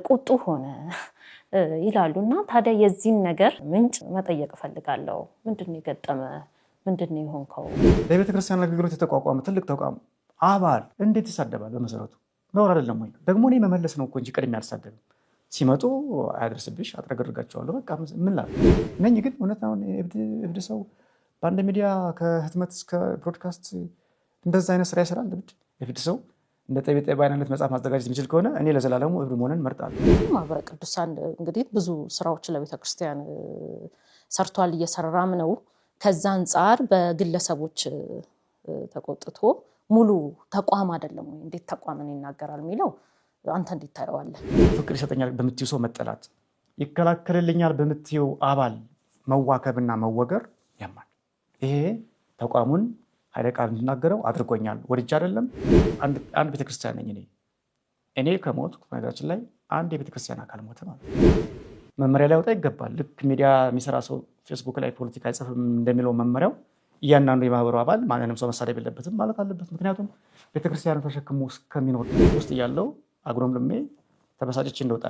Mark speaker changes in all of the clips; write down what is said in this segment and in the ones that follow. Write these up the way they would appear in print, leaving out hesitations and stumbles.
Speaker 1: ቁጡ ሆነ ይላሉና ታዲያ የዚህን ነገር ምንጭ መጠየቅ ፈልጋለሁ። ምንድነው የገጠመ? ምንድነው የሆንከው?
Speaker 2: ለቤተ ክርስቲያን አገልግሎት የተቋቋመ ትልቅ ተቋም አባል እንዴት ይሳደባል? በመሰረቱ ነው አይደለም ወይ? ደግሞ እኔ መመለስ ነው እኮ እንጂ ቅድም ያልሳደብም ሲመጡ አያደርስብሽ አጥረግርጋቸዋለሁ። በቃ ምን ላል ነኝ። ግን እውነታውን እብድ ሰው በአንድ ሚዲያ ከህትመት እስከ ብሮድካስት እንደዛ አይነት ስራ ይሰራል። እብድ ሰው እንደ ጠቢብ አይነት መጽሐፍ ማዘጋጀት የሚችል ከሆነ እኔ ለዘላለሙ እብድ መሆንን እመርጣለሁ።
Speaker 1: ማህበረ ቅዱሳን እንግዲህ ብዙ ስራዎች ለቤተክርስቲያን ሰርቷል፣ እየሰራም ነው። ከዛ አንጻር በግለሰቦች ተቆጥቶ ሙሉ ተቋም አይደለም ወይ? እንዴት ተቋምን ይናገራል የሚለው አንተ እንዴት ታየዋለህ?
Speaker 2: ፍቅር ይሰጠኛል በምትዩ ሰው መጠላት፣ ይከላከልልኛል በምትዩ አባል መዋከብና መወገር ያማል። ይሄ ተቋሙን ኃይለ ቃል እንድናገረው አድርጎኛል። ወድጄ አይደለም። አንድ ቤተክርስቲያን ነኝ እኔ ከሞት ነገራችን ላይ አንድ የቤተክርስቲያን አካል ሞተ ማለት መመሪያ ላይ ወጣ ይገባል። ልክ ሚዲያ የሚሰራ ሰው ፌስቡክ ላይ ፖለቲካ አይጽፍም እንደሚለው መመሪያው እያንዳንዱ የማህበሩ አባል ማንንም ሰው መሳደብ የለበትም ማለት አለበት። ምክንያቱም ቤተክርስቲያንን ተሸክሞ እስከሚኖር ውስጥ ያለው አግሮም ልሜ ተበሳጭቼ እንደወጣ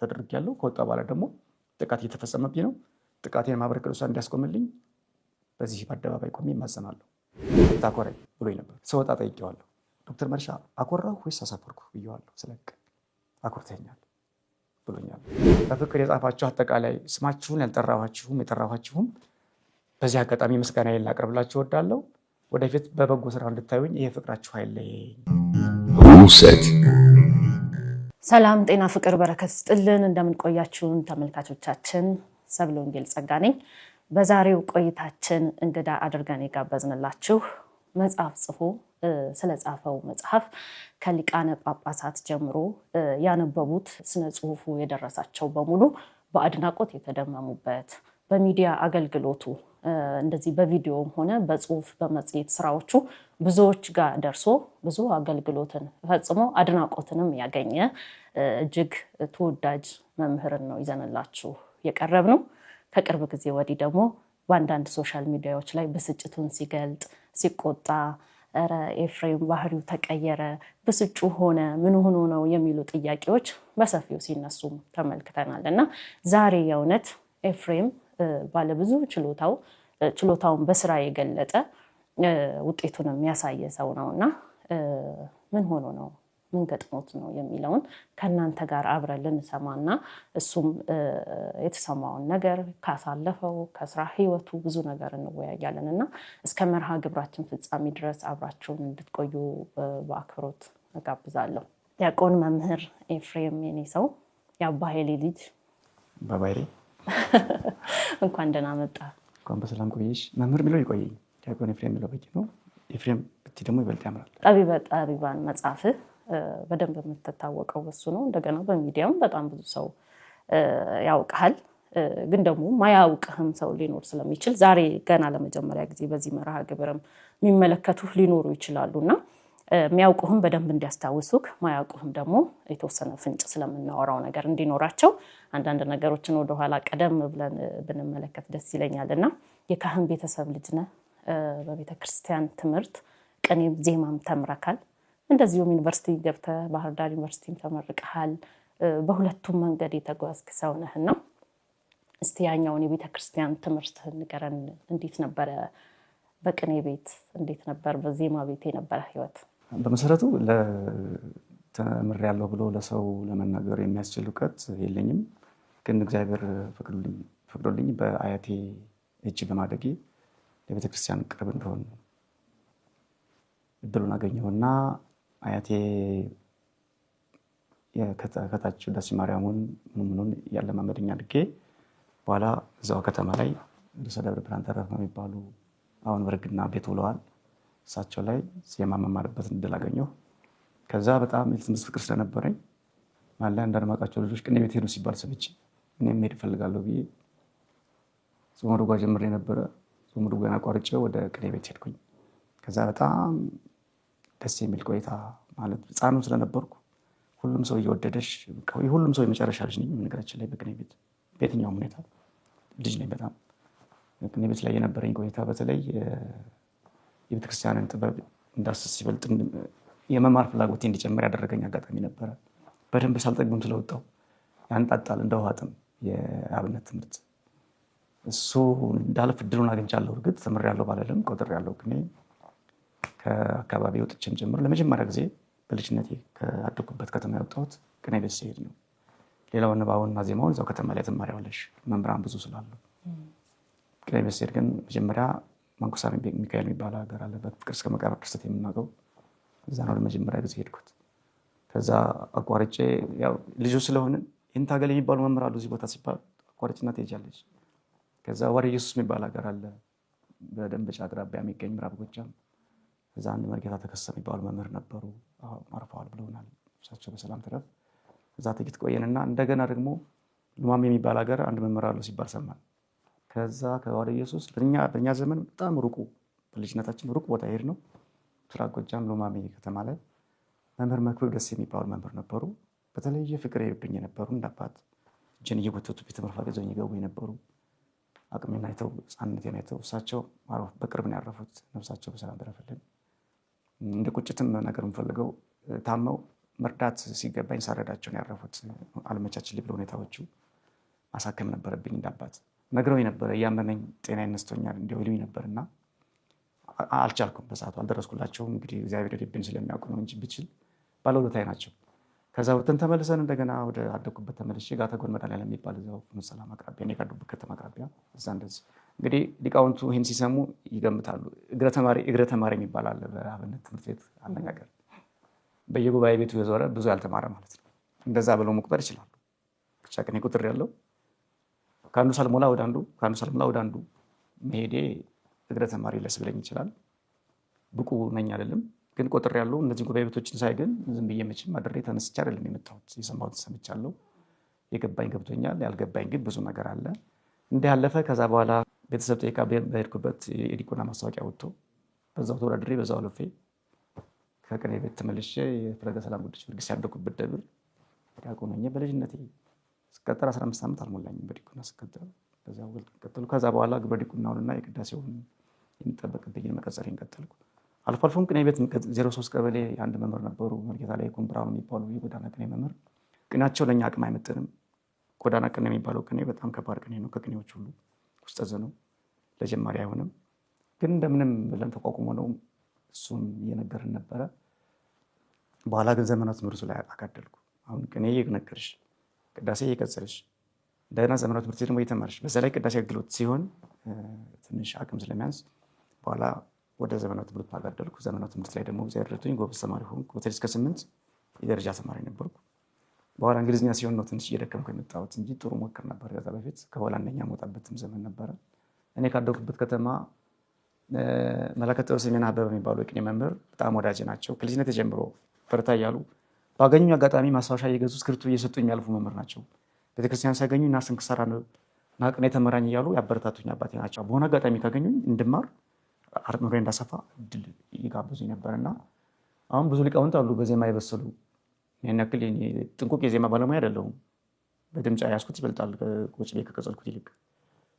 Speaker 2: ተደርጌያለሁ። ከወጣ በኋላ ደግሞ ጥቃት እየተፈጸመብኝ ነው። ጥቃቴን ማህበረ ቅዱሳን እንዲያስቆምልኝ በዚህ በአደባባይ ቆሜ እማጸናለሁ። ታኮረኝ ብሎኝ ነበር። ስወጣ ጠይቄዋለሁ። ዶክተር መርሻ አኮራሁ ወይስ አሳፈርኩ ብዬዋለሁ። ስለቅ አኮርተኛል ብሎኛል። በፍቅር የጻፋችሁ አጠቃላይ ስማችሁን ያልጠራኋችሁም የጠራኋችሁም በዚህ አጋጣሚ ምስጋናዬን ላቀርብላችሁ እወዳለሁ። ወደፊት በበጎ ስራ እንድታዩኝ ይሄ ፍቅራችሁ አይለየኝ።
Speaker 1: ሰላም ጤና ፍቅር በረከት ስጥልን። እንደምን ቆያችሁን ተመልካቾቻችን? ሰብለ ወንጌል ጸጋ ነኝ። በዛሬው ቆይታችን እንግዳ አድርገን የጋበዝንላችሁ መጽሐፍ ጽፎ ስለጻፈው መጽሐፍ ከሊቃነ ጳጳሳት ጀምሮ ያነበቡት ስነ ጽሁፉ የደረሳቸው በሙሉ በአድናቆት የተደመሙበት በሚዲያ አገልግሎቱ እንደዚህ በቪዲዮም ሆነ በጽሁፍ በመጽሔት ስራዎቹ ብዙዎች ጋር ደርሶ ብዙ አገልግሎትን ፈጽሞ አድናቆትንም ያገኘ እጅግ ተወዳጅ መምህርን ነው ይዘንላችሁ የቀረብ ነው። ከቅርብ ጊዜ ወዲህ ደግሞ በአንዳንድ ሶሻል ሚዲያዎች ላይ ብስጭቱን ሲገልጥ ሲቆጣ፣ ኧረ ኤፍሬም ባህሪው ተቀየረ፣ ብስጩ ሆነ፣ ምን ሆኖ ነው የሚሉ ጥያቄዎች በሰፊው ሲነሱ ተመልክተናል እና ዛሬ የእውነት ኤፍሬም ባለብዙ ችሎታውን በስራ የገለጠ ውጤቱንም ያሳየ ሰው ነው እና ምን ሆኖ ነው ምን ገጥሞት ነው የሚለውን ከእናንተ ጋር አብረን ልንሰማና እሱም የተሰማውን ነገር ካሳለፈው ከስራ ህይወቱ ብዙ ነገር እንወያያለን እና እስከ መርሃ ግብራችን ፍጻሜ ድረስ አብራችሁን እንድትቆዩ በአክብሮት እጋብዛለሁ። ዲያቆን መምህር ኤፍሬም የኔ ሰው የአባ ኃይሌ ልጅ
Speaker 2: ባባይሬ
Speaker 1: እንኳን ደህና መጣ።
Speaker 2: እንኳን በሰላም ቆየሽ። መምህር የሚለው ይቆየኝ፣ ዲያቆን ኤፍሬም የሚለው በቂ ነው። ኤፍሬም ብትይ ደግሞ ይበልጥ ያምራል።
Speaker 1: ጠቢበ ጠቢባን መጽሐፍህ በደንብ የምትታወቀው በሱ ነው። እንደገና በሚዲያም በጣም ብዙ ሰው ያውቅሃል። ግን ደግሞ ማያውቅህም ሰው ሊኖር ስለሚችል ዛሬ ገና ለመጀመሪያ ጊዜ በዚህ መርሃ ግብርም የሚመለከቱህ ሊኖሩ ይችላሉና የሚያውቁህም በደንብ እንዲያስታውሱክ፣ ማያውቁህም ደግሞ የተወሰነ ፍንጭ ስለምናወራው ነገር እንዲኖራቸው አንዳንድ ነገሮችን ወደኋላ ቀደም ብለን ብንመለከት ደስ ይለኛልና የካህን ቤተሰብ ልጅ ነህ። በቤተክርስቲያን ትምህርት ቅኔም ዜማም ተምረካል። እንደዚሁም ዩኒቨርሲቲ ገብተህ ባህር ዳር ዩኒቨርሲቲም ተመርቀሃል። በሁለቱም መንገድ የተጓዝክ ሰው ነህና እስቲ ያኛውን የቤተክርስቲያን ትምህርትህን ንገረን። እንዴት ነበረ? በቅኔ ቤት እንዴት ነበር? በዜማ ቤት የነበረ ህይወት?
Speaker 2: በመሰረቱ ተምሬያለሁ ብሎ ለሰው ለመናገር የሚያስችል እውቀት የለኝም። ግን እግዚአብሔር ፈቅዶልኝ በአያቴ እጅ በማደጌ ለቤተክርስቲያን ቅርብ እንደሆን እድሉን አገኘሁና አያቴ ከታች ውዳሴ ማርያምን ምኑን ያለማመደኝ አድጌ በኋላ እዛው ከተማ ላይ ርዕሰ ደብረ ብርሃን ተረፈ የሚባሉ አሁን በርግና ቤት ውለዋል። እሳቸው ላይ ዜማ መማርበት እድል አገኘሁ። ከዛ በጣም የትምህርት ፍቅር ስለነበረኝ ማለት እንዳደማቃቸው ልጆች ቅኔ ቤት ሄዱ ሲባል ሰምቼ እኔም መሄድ እፈልጋለሁ ብዬ ጾመ ድጓ ጀምሬ ነበረ። ጾመ ድጓን አቋርጬ ወደ ቅኔ ቤት ሄድኩኝ። ከዛ በጣም ደስ የሚል ቆይታ ማለት ህፃኑ ስለነበርኩ ሁሉም ሰው እየወደደሽ ሁሉም ሰው የመጨረሻ ልጅ ነኝ። ነገራችን ላይ በቅኔ ቤት በየትኛውም ሁኔታ ልጅ ነኝ በጣም። ቅኔ ቤት ላይ የነበረኝ ቆይታ በተለይ የቤተክርስቲያንን ጥበብ እንዳስስ ይበልጥ የመማር ፍላጎቴ እንዲጨምር ያደረገኝ አጋጣሚ ነበረ። በደንብ ሳልጠግብም ስለወጣሁ ያንጣጣል እንደ ውሃ ጥም የአብነት ትምህርት። እሱ እንዳልፍ እድሉን አግኝቻለሁ። እርግጥ ተምሬያለሁ ባልልም ቆጥሬያለሁ። ግን ከአካባቢ ወጥቼም ጭምር ለመጀመሪያ ጊዜ በልጅነቴ ካደኩበት ከተማ የወጣሁት ቅኔ ቤት ስሄድ ነው። ሌላው ንባቡንና ዜማውን እዛው ከተማ ላይ ትማሪያለሽ፣ መምህራን ብዙ ስላሉ። ቅኔ ቤት ስሄድ ግን መጀመሪያ ማንኩሳ ሚካኤል የሚባል ሀገር አለ፣ በፍቅር እስከ መቃብር ድርሰት የምናውቀው። እዛ ነው ለመጀመሪያ ጊዜ ሄድኩት። ከዛ አቋርጬ ያው ልጆች ስለሆንን ይህን ታገል የሚባሉ መምህር አሉ እዚህ ቦታ ሲባል አቋርጭና ትሄጃለች። ከዛ ወደ ኢየሱስ የሚባል ሀገር አለ በደንበጫ አቅራቢያ የሚገኝ ምዕራብ ጎጃም። እዛ አንድ መርጌታ ተከሰ የሚባሉ መምህር ነበሩ፣ አርፈዋል ብለውናል፣ እሳቸው በሰላም ትረፍ። እዛ ጥቂት ቆየንና እንደገና ደግሞ ሉማሜ የሚባል ሀገር አንድ መምህር አሉ ሲባል ሰማን። ከዛ ከወደ ኢየሱስ በእኛ ዘመን በጣም ሩቁ በልጅነታችን ሩቅ ቦታ ሄድ ነው ምስራቅ ጎጃም ሉማሜ ከተማ ላይ መምህር መክብብ ደስ የሚባሉ መምህር ነበሩ። በተለየ ፍቅር ይብኝ የነበሩ እንዳባት እጅን እየጎተቱ ቤተ መርፋቅ ይዘውኝ ይገቡ የነበሩ አቅሜን አይተው ሕፃንነቴን አይተው እሳቸው በቅርብ ነው ያረፉት። ነፍሳቸው በሰላም ትረፍልን። እንደ ቁጭትም ነገር የምፈልገው ታመው መርዳት ሲገባኝ ሳረዳቸው ነው ያረፉት። አልመቻችልኝ ብሎ ሁኔታዎቹ ማሳከም ነበረብኝ። እንዳባት ነግረውኝ ነበረ፣ እያመመኝ ጤና ይነስቶኛል እንዲያው ይሉኝ ነበርና አልቻልኩም። በሰዓቱ አልደረስኩላቸውም። እንግዲህ እግዚአብሔር ልብን ስለሚያውቁ ነው እንጂ ብችል ባለውለታዬ ናቸው። ከዛ ወጥተን ተመልሰን እንደገና ወደ አደኩበት ተመልሼ ጋተጎን መድኃኒዓለም የሚባል እዛው ፍኖተ ሰላም አቅራቢያ እኔ ካለሁበት ከተማ አቅራቢያ እዛ እንደዚህ እንግዲህ ሊቃውንቱ ይህን ሲሰሙ ይገምታሉ። እግረ ተማሪ የሚባል አለ በአብነት ትምህርት ቤት አነጋገር። በየጉባኤ ቤቱ የዞረ ብዙ ያልተማረ ማለት ነው። እንደዛ ብለው መቁጠር ይችላሉ። ብቻ ግን ቁጥር ያለው ከአንዱ ሳልሞላ ወደ አንዱ መሄዴ እግረ ተማሪ ሊያስብለኝ ይችላል። ብቁ ነኝ አይደለም ግን ቆጥር ያለው እነዚህ ጉባኤ ቤቶችን ሳይ ግን ዝም ብዬ መቼም አድሬ ተነስቼ አይደለም የመጣሁት። የሰማሁትን ሰምቻለሁ፣ የገባኝ ገብቶኛል፣ ያልገባኝ ግን ብዙ ነገር አለ። እንዲህ ያለፈ ከዛ በኋላ ቤተሰብ ጠይቃ በሄድኩበት የዲቁና ማስታወቂያ ወጥቶ በዛው ተወዳድሬ በዛው አልፌ ከቅኔ ቤት ተመልሼ የፈለገ ሰላም ቅዱስ ጊዮርጊስ ያደኩበት ደብር ዲያቆን ሆኜ በልጅነቴ ስቀጠር 15 ዓመት አልሞላኝም በዲቁና ስቀጠር። በዛው ቀጠሉ። ከዛ በኋላ ግብረ ዲቁናውንና የቅዳሴውን የሚጠበቅብኝን መቀጠሬን ቀጠልኩ። አልፎ አልፎም ቅኔ ቤት 03 ቀበሌ አንድ መምህር ነበሩ፣ መርጌታ ላይ ኩምብራውን የሚባሉ የጎዳና ቅኔ መምህር። ቅኔያቸው ለእኛ አቅም አይመጥንም። ጎዳና ቅኔ የሚባለው ቅኔ በጣም ከባድ ቅኔ ነው። ከቅኔዎች ሁሉ ውስጥ ነው፣ ለጀማሪ አይሆንም። ግን እንደምንም ብለን ተቋቁሞ ነው እሱም እየነገርን ነበረ። በኋላ ግን ዘመናዊ ትምህርቱ ላይ አካደልኩ። አሁን ቅኔ እየነገርሽ ቅዳሴ እየቀጸልሽ እንደገና ዘመናዊ ትምህርት ደግሞ እየተማርሽ በዛ ላይ ቅዳሴ አገልግሎት ሲሆን ትንሽ አቅም ስለሚያንስ በኋላ ወደ ዘመናዊ ትምህርት አጋደልኩ። ዘመናዊ ትምህርት ላይ ደግሞ እግዚአብሔር ረድቶኝ ጎበዝ ተማሪ ሆንኩ። በተለይ እስከ 8 የደረጃ ተማሪ ነበርኩ። በኋላ እንግሊዝኛ ሲሆን ነው ትንሽ እየደከምኩ የመጣሁት እንጂ ጥሩ ሞክር ነበር። ከዛ በፊት ከሆላንደኛ መውጣበትም ዘመን ነበረ። እኔ ካደኩበት ከተማ መላከ ጥበብ ሰሜን አበበ የሚባሉ የቅኔ መምህር በጣም ወዳጅ ናቸው። ከልጅነት ጀምሮ በርታ እያሉ ባገኙኝ አጋጣሚ ማስታወሻ እየገዙ እስክሪብቶ እየሰጡ የሚያልፉ መምህር ናቸው። ቤተክርስቲያን ሲያገኙ እና ስንክሳር እና ቅኔ ተመራኝ እያሉ ያበረታቱኝ አባቴ ናቸው። በሆነ አጋጣሚ ካገኙኝ እንድማር አርምሮ እንዳሰፋ እድል ይጋብዙኝ ነበርና አሁን ብዙ ሊቃውንት አሉ በዜማ የበሰሉ። ያን ያክል ጥንቁቅ የዜማ ባለሙያ አይደለሁም። በድምጫ ያስኩት ይበልጣል ቁጭ ቤት ከቀጸልኩት ይልቅ።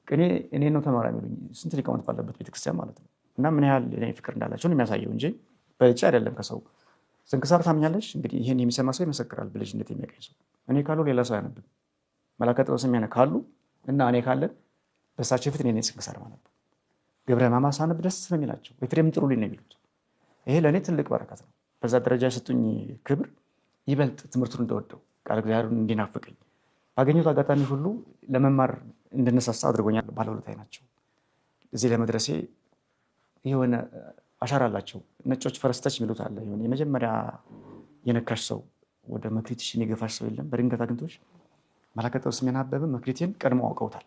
Speaker 2: ቅኔ እኔ ነው ተማራ የሚሉኝ ስንት ሊቃውንት ባለበት ቤተክርስቲያን ማለት ነው። እና ምን ያህል እኔ ፍቅር እንዳላቸው ነው የሚያሳየው እንጂ በእጭ አይደለም ከሰው። ስንክሳር ታምኛለሽ? እንግዲህ ይህን የሚሰማ ሰው ይመሰክራል። በልጅነት የሚያውቀኝ ሰው እኔ ካሉ ሌላ ሰው አያነብም። መላከ ጥበብ ሰሜን ካሉ እና እኔ ካለን በእሳቸው ፊት እኔ ስንክሳር ማነብ ገብረ ሕማማት ሳነብ ደስ ነው የሚላቸው። ኤፍሬም ጥሩልኝ ነው የሚሉት። ይሄ ለእኔ ትልቅ በረከት ነው። በዛ ደረጃ የሰጡኝ ክብር ይበልጥ ትምህርቱን እንደወደው ቃል እግዚአብሔርን እንዲናፍቀኝ ባገኘሁት አጋጣሚ ሁሉ ለመማር እንድነሳሳ አድርጎኛል። ባለውለታዬ ናቸው። እዚህ ለመድረሴ የሆነ አሻራ አላቸው። ነጮች ፈረስተች የሚሉት አለ። የሆነ የመጀመሪያ የነካሽ ሰው ወደ መክሊትሽ የገፋሽ ሰው የለም። በድንገት አግኝቶሽ መላከ ጥበብ ሰሜን አበበ መክሊቴን ቀድሞ አውቀውታል።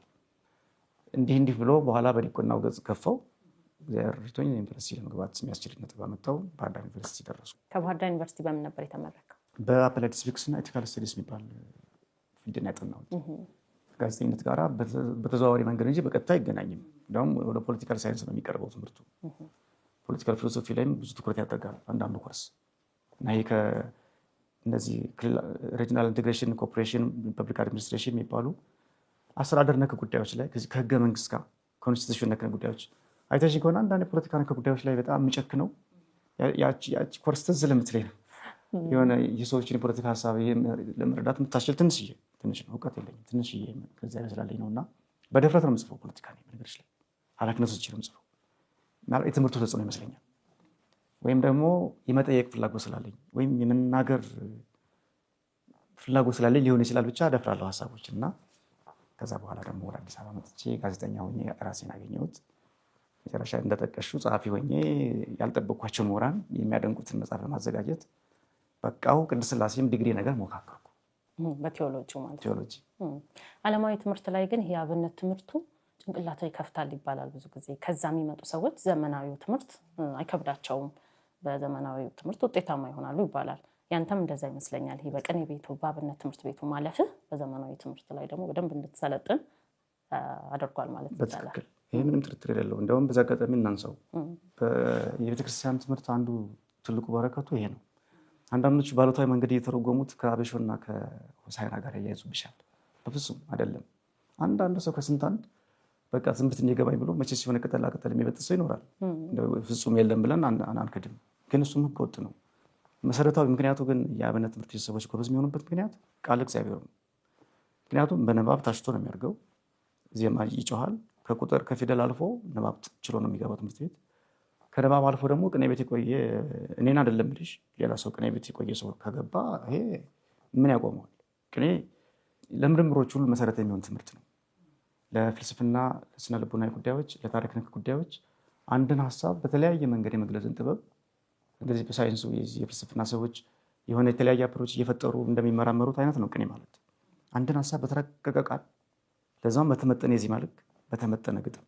Speaker 2: እንዲህ ብሎ በኋላ በዲቁናው ገጽ ከፈው እግዚአብሔር ረድቶኝ ዩኒቨርሲቲ ለመግባት የሚያስችል ነጥብ አመጣው። ባህር ዳር ዩኒቨርሲቲ ደረሱ።
Speaker 1: ከባህር ዳር ዩኒቨርሲቲ በምን ነበር የተመረቀው?
Speaker 2: በአፕላይድ ሲቪክስ እና ኤቲካል ስተዲስ የሚባል ፊልድን ያጠናሁት። ጋዜጠኝነት ጋር በተዘዋዋሪ መንገድ እንጂ በቀጥታ አይገናኝም። እንዲሁም ወደ ፖለቲካል ሳይንስ ነው የሚቀርበው ትምህርቱ። ፖለቲካል ፊሎሶፊ ላይም ብዙ ትኩረት ያደርጋል አንዳንዱ ኮርስ እና ይሄ እነዚህ ሪጅናል ኢንቴግሬሽን፣ ኮኦፕሬሽን፣ ፐብሊክ አድሚኒስትሬሽን የሚባሉ አስተዳደር ነክ ጉዳዮች ላይ ከህገ መንግስት ጋር ኮንስቲቱሽን ነክ ጉዳዮች አይተሽ ከሆነ አንዳንድ የፖለቲካ ነክ ጉዳዮች ላይ በጣም የሚጨክነው ያቺ ኮርስ ትዝ ለምትለኝ ነው። የሆነ የሰዎችን የፖለቲካ ሀሳብ ለመረዳት የምታስችል ትንሽዬ ትንሽ ነው፣ እውቀት የለኝም። ትንሽዬ ከዚያ ስላለኝ ነው። እና በድፍረት ነው የምጽፈው ፖለቲካ ላይ በነገሮች ላይ ኃላፊነት ወስጄ ነው የምጽፈው። የትምህርቱ ተጽዕኖ ይመስለኛል፣ ወይም ደግሞ የመጠየቅ ፍላጎት ስላለኝ ወይም የመናገር ፍላጎት ስላለኝ ሊሆን ይችላል። ብቻ እደፍራለሁ ሀሳቦችን እና ከዛ በኋላ ደግሞ ወደ አዲስ አበባ መጥቼ ጋዜጠኛ ሆኜ ራሴን አገኘሁት። መጨረሻ እንደጠቀሹ ጸሐፊ ሆኜ ያልጠበቅኳቸውን ምሁራን የሚያደንቁትን መጽሐፍ ለማዘጋጀት በቃው። ቅድስት ሥላሴም ዲግሪ ነገር ሞካከርኩ
Speaker 1: በቴዎሎጂ ማለት
Speaker 2: ቴዎሎጂ።
Speaker 1: ዓለማዊ ትምህርት ላይ ግን ይሄ አብነት ትምህርቱ ጭንቅላትን ይከፍታል ይባላል ብዙ ጊዜ። ከዛ የሚመጡ ሰዎች ዘመናዊው ትምህርት አይከብዳቸውም፣ በዘመናዊው ትምህርት ውጤታማ ይሆናሉ ይባላል። ያንተም እንደዛ ይመስለኛል። ይሄ በቅኔ ቤቱ በአብነት ትምህርት ቤቱ ማለፍህ በዘመናዊ ትምህርት ላይ ደግሞ በደንብ እንድትሰለጥን አድርጓል ማለት ይቻላል።
Speaker 2: ይህ ምንም ጥርጥር የሌለው። እንደውም በዛ አጋጣሚ እናንሳው፣ የቤተክርስቲያን ትምህርት አንዱ ትልቁ በረከቱ ይሄ ነው። አንዳንዶች ባሉታዊ መንገድ እየተረጎሙት ከአበሾና ከሆሳዕና ጋር ያያይዙብሻል። በፍጹም አይደለም። አንዳንዱ ሰው ከስንት አንድ በቃ ትምህርት እንዲገባኝ ብሎ መቼ ሲሆነ ቅጠላ ቅጠል የሚበጥስ ሰው ይኖራል። ፍጹም የለም ብለን አንክድም፣ ግን እሱም ህገወጥ ነው። መሰረታዊ ምክንያቱ ግን የአብነት ትምህርት ቤተሰቦች ጎበዝ የሚሆኑበት ምክንያት ቃል እግዚአብሔር ነው። ምክንያቱም በንባብ ታሽቶ ነው የሚያደርገው። ዜማ ይጮሃል። ከቁጥር ከፊደል አልፎ ንባብ ችሎ ነው የሚገባው ትምህርት ቤት። ከንባብ አልፎ ደግሞ ቅኔ ቤት የቆየ እኔን አይደለም ልሽ ሌላ ሰው ቅኔ ቤት የቆየ ሰው ከገባ ይሄ ምን ያቆመዋል? ቅኔ ለምርምሮች ሁሉ መሰረት የሚሆን ትምህርት ነው። ለፍልስፍና፣ ለስነ ልቦናዊ ጉዳዮች፣ ለታሪክ ነክ ጉዳዮች አንድን ሀሳብ በተለያየ መንገድ የመግለጽን ጥበብ እንደዚህ በሳይንሱ የፍልስፍና ሰዎች የሆነ የተለያየ አፕሮች እየፈጠሩ እንደሚመራመሩት አይነት ነው ቅኔ ማለት። አንድን ሀሳብ በተረቀቀ ቃል ለዛም በተመጠነ የዜማ ልክ በተመጠነ ግጥም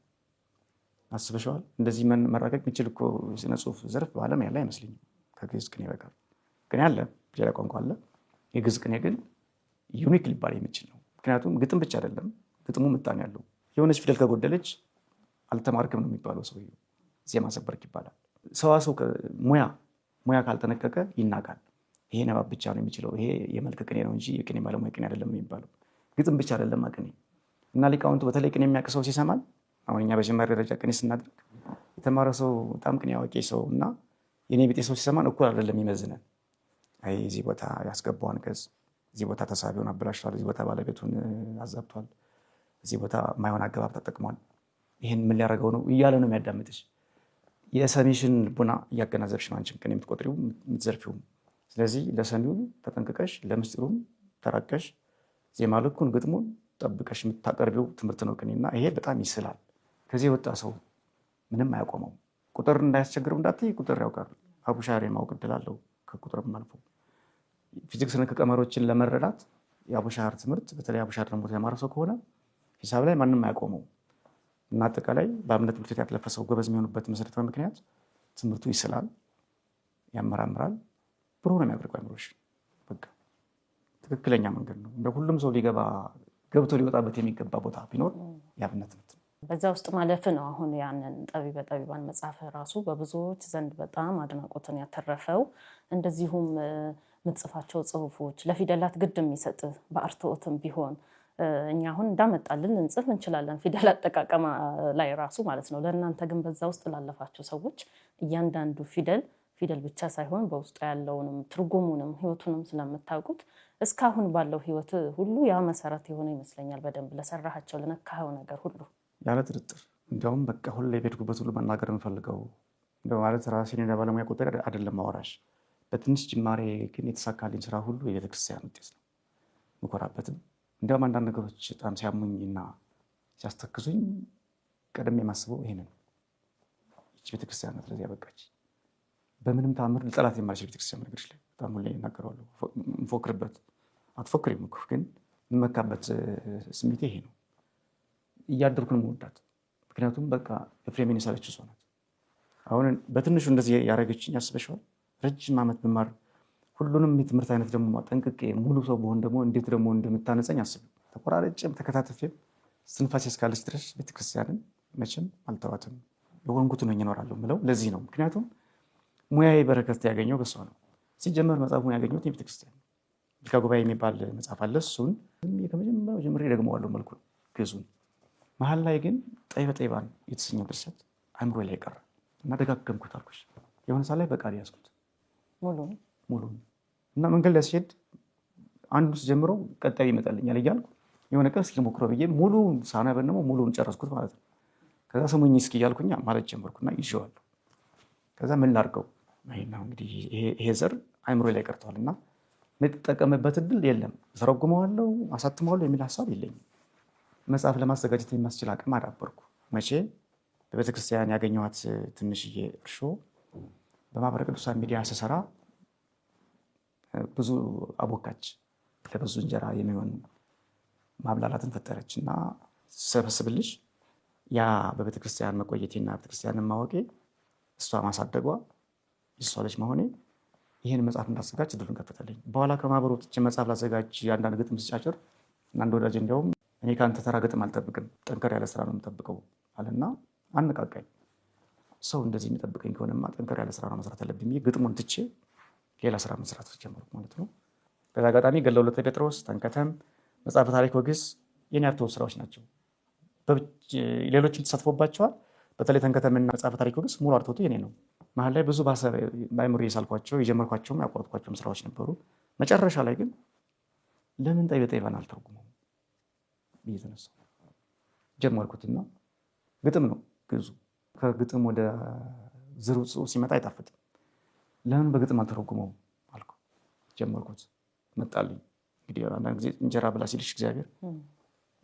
Speaker 2: አስበሽዋል። እንደዚህ መራቀቅ የሚችል እኮ የስነ ጽሁፍ ዘርፍ በዓለም ያለ አይመስለኝም ከግዕዝ ቅኔ በቀር። ቅኔ አለ፣ ሌላ ቋንቋ አለ። የግዕዝ ቅኔ ግን ዩኒክ ሊባል የሚችል ነው። ምክንያቱም ግጥም ብቻ አይደለም፣ ግጥሙ ምጣኔ ያለው። የሆነች ፊደል ከጎደለች አልተማርክም ነው የሚባለው። ሰውዬው ዜማ ሰበርክ ይባላል። ሰዋሰው ሙያ ካልተነቀቀ ይናቃል። ይሄ ንባብ ብቻ ነው የሚችለው፣ ይሄ የመልክ ቅኔ ነው እንጂ የቅኔ ባለሙያ ቅኔ አይደለም የሚባለው። ግጥም ብቻ አይደለም ቅኔ። እና ሊቃውንቱ በተለይ ቅኔ የሚያውቅ ሰው ሲሰማል፣ አሁን እኛ በጀማሪ ደረጃ ቅኔ ስናደርግ የተማረ ሰው በጣም ቅኔ አዋቂ ሰው እና የኔ ቢጤ ሰው ሲሰማን እኩል አይደለም ይመዝነን። አይ እዚህ ቦታ ያስገባው አንቀጽ፣ እዚህ ቦታ ተሳቢውን አበላሽቷል፣ እዚህ ቦታ ባለቤቱን አዛብቷል፣ እዚህ ቦታ ማይሆን አገባብ ተጠቅሟል፣ ይህን ምን ሊያደርገው ነው እያለ ነው የሚያዳምጥሽ። የሰሚሽን ቡና እያገናዘብሽ ነው አንቺም ቅኔ የምትቆጥሪው የምትዘርፊውም። ስለዚህ ለሰሚው ተጠንቅቀሽ ለምስጢሩም ተራቀሽ ዜማ ልኩን ግጥሙን ጠብቀሽ የምታቀርቢው ትምህርት ነው ቅኔና ይሄ በጣም ይስላል። ከዚህ የወጣ ሰው ምንም አያቆመው። ቁጥር እንዳያስቸግረው እንዳትይ ቁጥር ያውቃል። አቡሻር የማወቅ እድል አለው። ከቁጥርም አልፎ ፊዚክስ ነክ ቀመሮችን ለመረዳት የአቡሻር ትምህርት በተለይ አቡሻር ደግሞ የተማረ ሰው ከሆነ ሂሳብ ላይ ማንም አያቆመው። እና አጠቃላይ በአብነት ትምህርት ቤት ያለፈ ሰው ጎበዝ የሚሆኑበት መሰረታዊ ምክንያት ትምህርቱ ይስላል፣ ያመራምራል፣ ብሩህ ነው የሚያደርገው አይምሮሽ። በቃ ትክክለኛ መንገድ ነው። እንደ ሁሉም ሰው ገብቶ ሊወጣበት የሚገባ ቦታ ቢኖር የአብነት ትምህርት ነው።
Speaker 1: በዛ ውስጥ ማለፍ ነው። አሁን ያንን ጠቢበ ጠቢባን መጽሐፍ ራሱ በብዙዎች ዘንድ በጣም አድናቆትን ያተረፈው፣ እንደዚሁም የምትጽፋቸው ጽሁፎች ለፊደላት ግድ የሚሰጥ በአርትዖትም ቢሆን እኛ አሁን እንዳመጣልን ልንጽፍ እንችላለን፣ ፊደል አጠቃቀም ላይ ራሱ ማለት ነው። ለእናንተ ግን በዛ ውስጥ ላለፋችሁ ሰዎች እያንዳንዱ ፊደል ብቻ ሳይሆን በውስጡ ያለውንም ትርጉሙንም ህይወቱንም ስለምታውቁት እስካሁን ባለው ህይወት ሁሉ ያ መሰረት የሆነ ይመስለኛል። በደንብ ለሰራሃቸው ለነካኸው ነገር ሁሉ
Speaker 2: ያለ ጥርጥር። እንዲያውም በቃ ሁሌ የቤድኩበት ሁሉ መናገር የምፈልገው ማለት ራሴን እንደ ባለሙያ ቁጥር አይደለም ማወራሽ። በትንሽ ጅማሬ ግን የተሳካልኝ ስራ ሁሉ የቤተክርስቲያን ውጤት ነው፣ ምኮራበትም። እንዲያውም አንዳንድ ነገሮች በጣም ሲያሙኝና ሲያስተክዙኝ ቀደም የማስበው ይሄንን ይህች ቤተክርስቲያን ናት ለዚህ ያበቃች። በምንም ታምር ልጠላት የማልችል ቤተክርስቲያን ነገሮች ላይ በጣም ሁሌ እናገረዋለሁ። እንፎክርበት አትፎክሪም እኮ ግን የምመካበት ስሜቴ ይሄ ነው። እያደርኩን መወዳት። ምክንያቱም በቃ ኤፍሬምን የሳለችው ሰው ናት። አሁን በትንሹ እንደዚህ ያደረገችኝ ያስበሽዋል። ረጅም ዓመት ብማር ሁሉንም የትምህርት አይነት ደግሞ ማጠንቅቄ ሙሉ ሰው በሆን ደግሞ እንዴት ደግሞ እንደምታነጸኝ አስብ። ተቆራረጭም ተከታተፌም ስንፋሴ እስካለች ድረስ ቤተክርስቲያንን መቼም አልተዋትም። የሆንኩትን ሆኜ እኖራለሁ የምለው ለዚህ ነው። ምክንያቱም ሙያዊ በረከት ያገኘው በሷ ነው። ሲጀመር መጽሐፉን ያገኘሁት የቤተክርስቲያን መልካ ጉባኤ የሚባል መጽሐፍ አለ። እሱን ከመጀመሪያው ጀምሬ ደግመዋለሁ መልኩን ግዙን። መሀል ላይ ግን ጠቢበ ጠቢባን የተሰኘው ድርሰት አእምሮ ላይ ቀረ እና ደጋገምኩት አልኩሽ። የሆነ ሰዓት ላይ በቃል ያዝኩት ሙሉን እና መንገድ ላይ ሲሄድ አንዱ ስጀምረው ቀጣይ ይመጣልኛል እያልኩ የሆነ ቀን እስኪ ሞክረው ብዬ ሙሉውን ሳነበን ደግሞ ሙሉውን ጨረስኩት ማለት ነው። ከዛ ስሙኝ እስኪ እያልኩኝ ማለት ጀመርኩና ይዤዋለሁ። ከዛ ምን ላድርገው እንግዲህ ይሄ ዘር አይምሮ ላይ ቀርተዋል እና የምጠቀምበት እድል የለም። ተረጉመዋለሁ፣ አሳትመዋለሁ የሚል ሀሳብ የለኝም። መጽሐፍ ለማዘጋጀት የሚያስችል አቅም አዳበርኩ። መቼ በቤተክርስቲያን ያገኘኋት ትንሽዬ እርሾ በማህበረ ቅዱሳን ሚዲያ ስሰራ ብዙ አቦካች፣ ለብዙ እንጀራ የሚሆን ማብላላትን ፈጠረች እና ሰበስብልሽ ያ በቤተክርስቲያን መቆየቴና ቤተክርስቲያንን ማወቄ፣ እሷ ማሳደጓ፣ የእሷ ልጅ መሆኔ ይህን መጽሐፍ እንዳዘጋጅ እድሉን ከፈተልኝ። በኋላ ከማህበሩ ወጥቼ መጽሐፍ ላዘጋጅ አንዳንድ ግጥም ስጫጭር አንድ ወዳጅ እንዲያውም እኔ ከአንተ ተራ ግጥም አልጠብቅም፣ ጠንከር ያለ ስራ ነው የምጠብቀው አለና አነቃቃኝ። ሰው እንደዚህ የሚጠብቀኝ ከሆነማ ጠንከር ያለ ስራ ነው መስራት ያለብኝ። ግጥሙን ትቼ ሌላ ስራ መስራት ጀመርኩ ማለት ነው። በዛ አጋጣሚ ገድለ ወለተ ጴጥሮስ፣ ተንከተም፣ መጽሐፈ ታሪክ ወግስ የኔ አርተው ስራዎች ናቸው። ሌሎችም ተሳትፎባቸዋል። በተለይ ተንከተምና መጽሐፈ ታሪክ ወግስ ሙሉ አርቶቱ የኔ ነው። መሀል ላይ ብዙ በአእምሮ የሳልኳቸው የጀመርኳቸውም ያቋረጥኳቸውም ስራዎች ነበሩ። መጨረሻ ላይ ግን ለምን ጠይበ ጠይባን አልተረጉመውም ብዬ ተነሳሁ። ጀመርኩትና ግጥም ነው ግዙ። ከግጥም ወደ ዝርው ጽሑፍ ሲመጣ አይጣፍጥም። ለምን በግጥም አልተረጉመውም አልኩ። ጀመርኩት፣ መጣልኝ። እንግዲህ አንዳንድ ጊዜ እንጀራ ብላ ሲልሽ እግዚአብሔር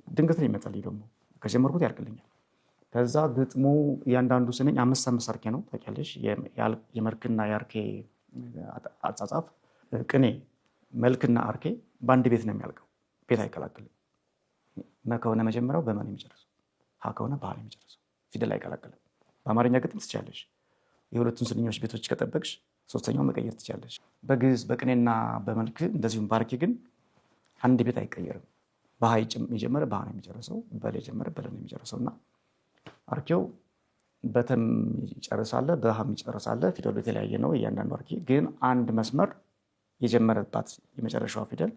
Speaker 2: ድንገት ነው ይመጣልኝ። ደግሞ ከጀመርኩት ያልቅልኛል። ከዛ ግጥሙ እያንዳንዱ ስንኝ 5 አርኬ ነው ታውቂያለሽ። የመልክና የአርኬ አጻጻፍ ቅኔ መልክና አርኬ በአንድ ቤት ነው የሚያልቀው። ቤት አይቀላቅልም። መ ከሆነ መጀመሪያው በመ ነው የሚጨርሰው። ሀ ከሆነ በሀ ነው የሚጨርሰው። ፊደል አይቀላቅልም። በአማርኛ ግጥም ትችያለሽ። የሁለቱን ስንኞች ቤቶች ከጠበቅሽ ሶስተኛው መቀየር ትችያለሽ። በግዕዝ በቅኔና በመልክ እንደዚሁም በአርኬ ግን አንድ ቤት አይቀየርም። በሀ የጀመረ በሀ ነው የሚጨርሰው። በለ የጀመረ በለ ነው የሚጨርሰው እና አርኬው በተም ይጨርሳለ፣ በሀም ይጨርሳለ። ፊደሉ የተለያየ ነው እያንዳንዱ አርኬ ግን አንድ መስመር የጀመረባት የመጨረሻዋ ፊደል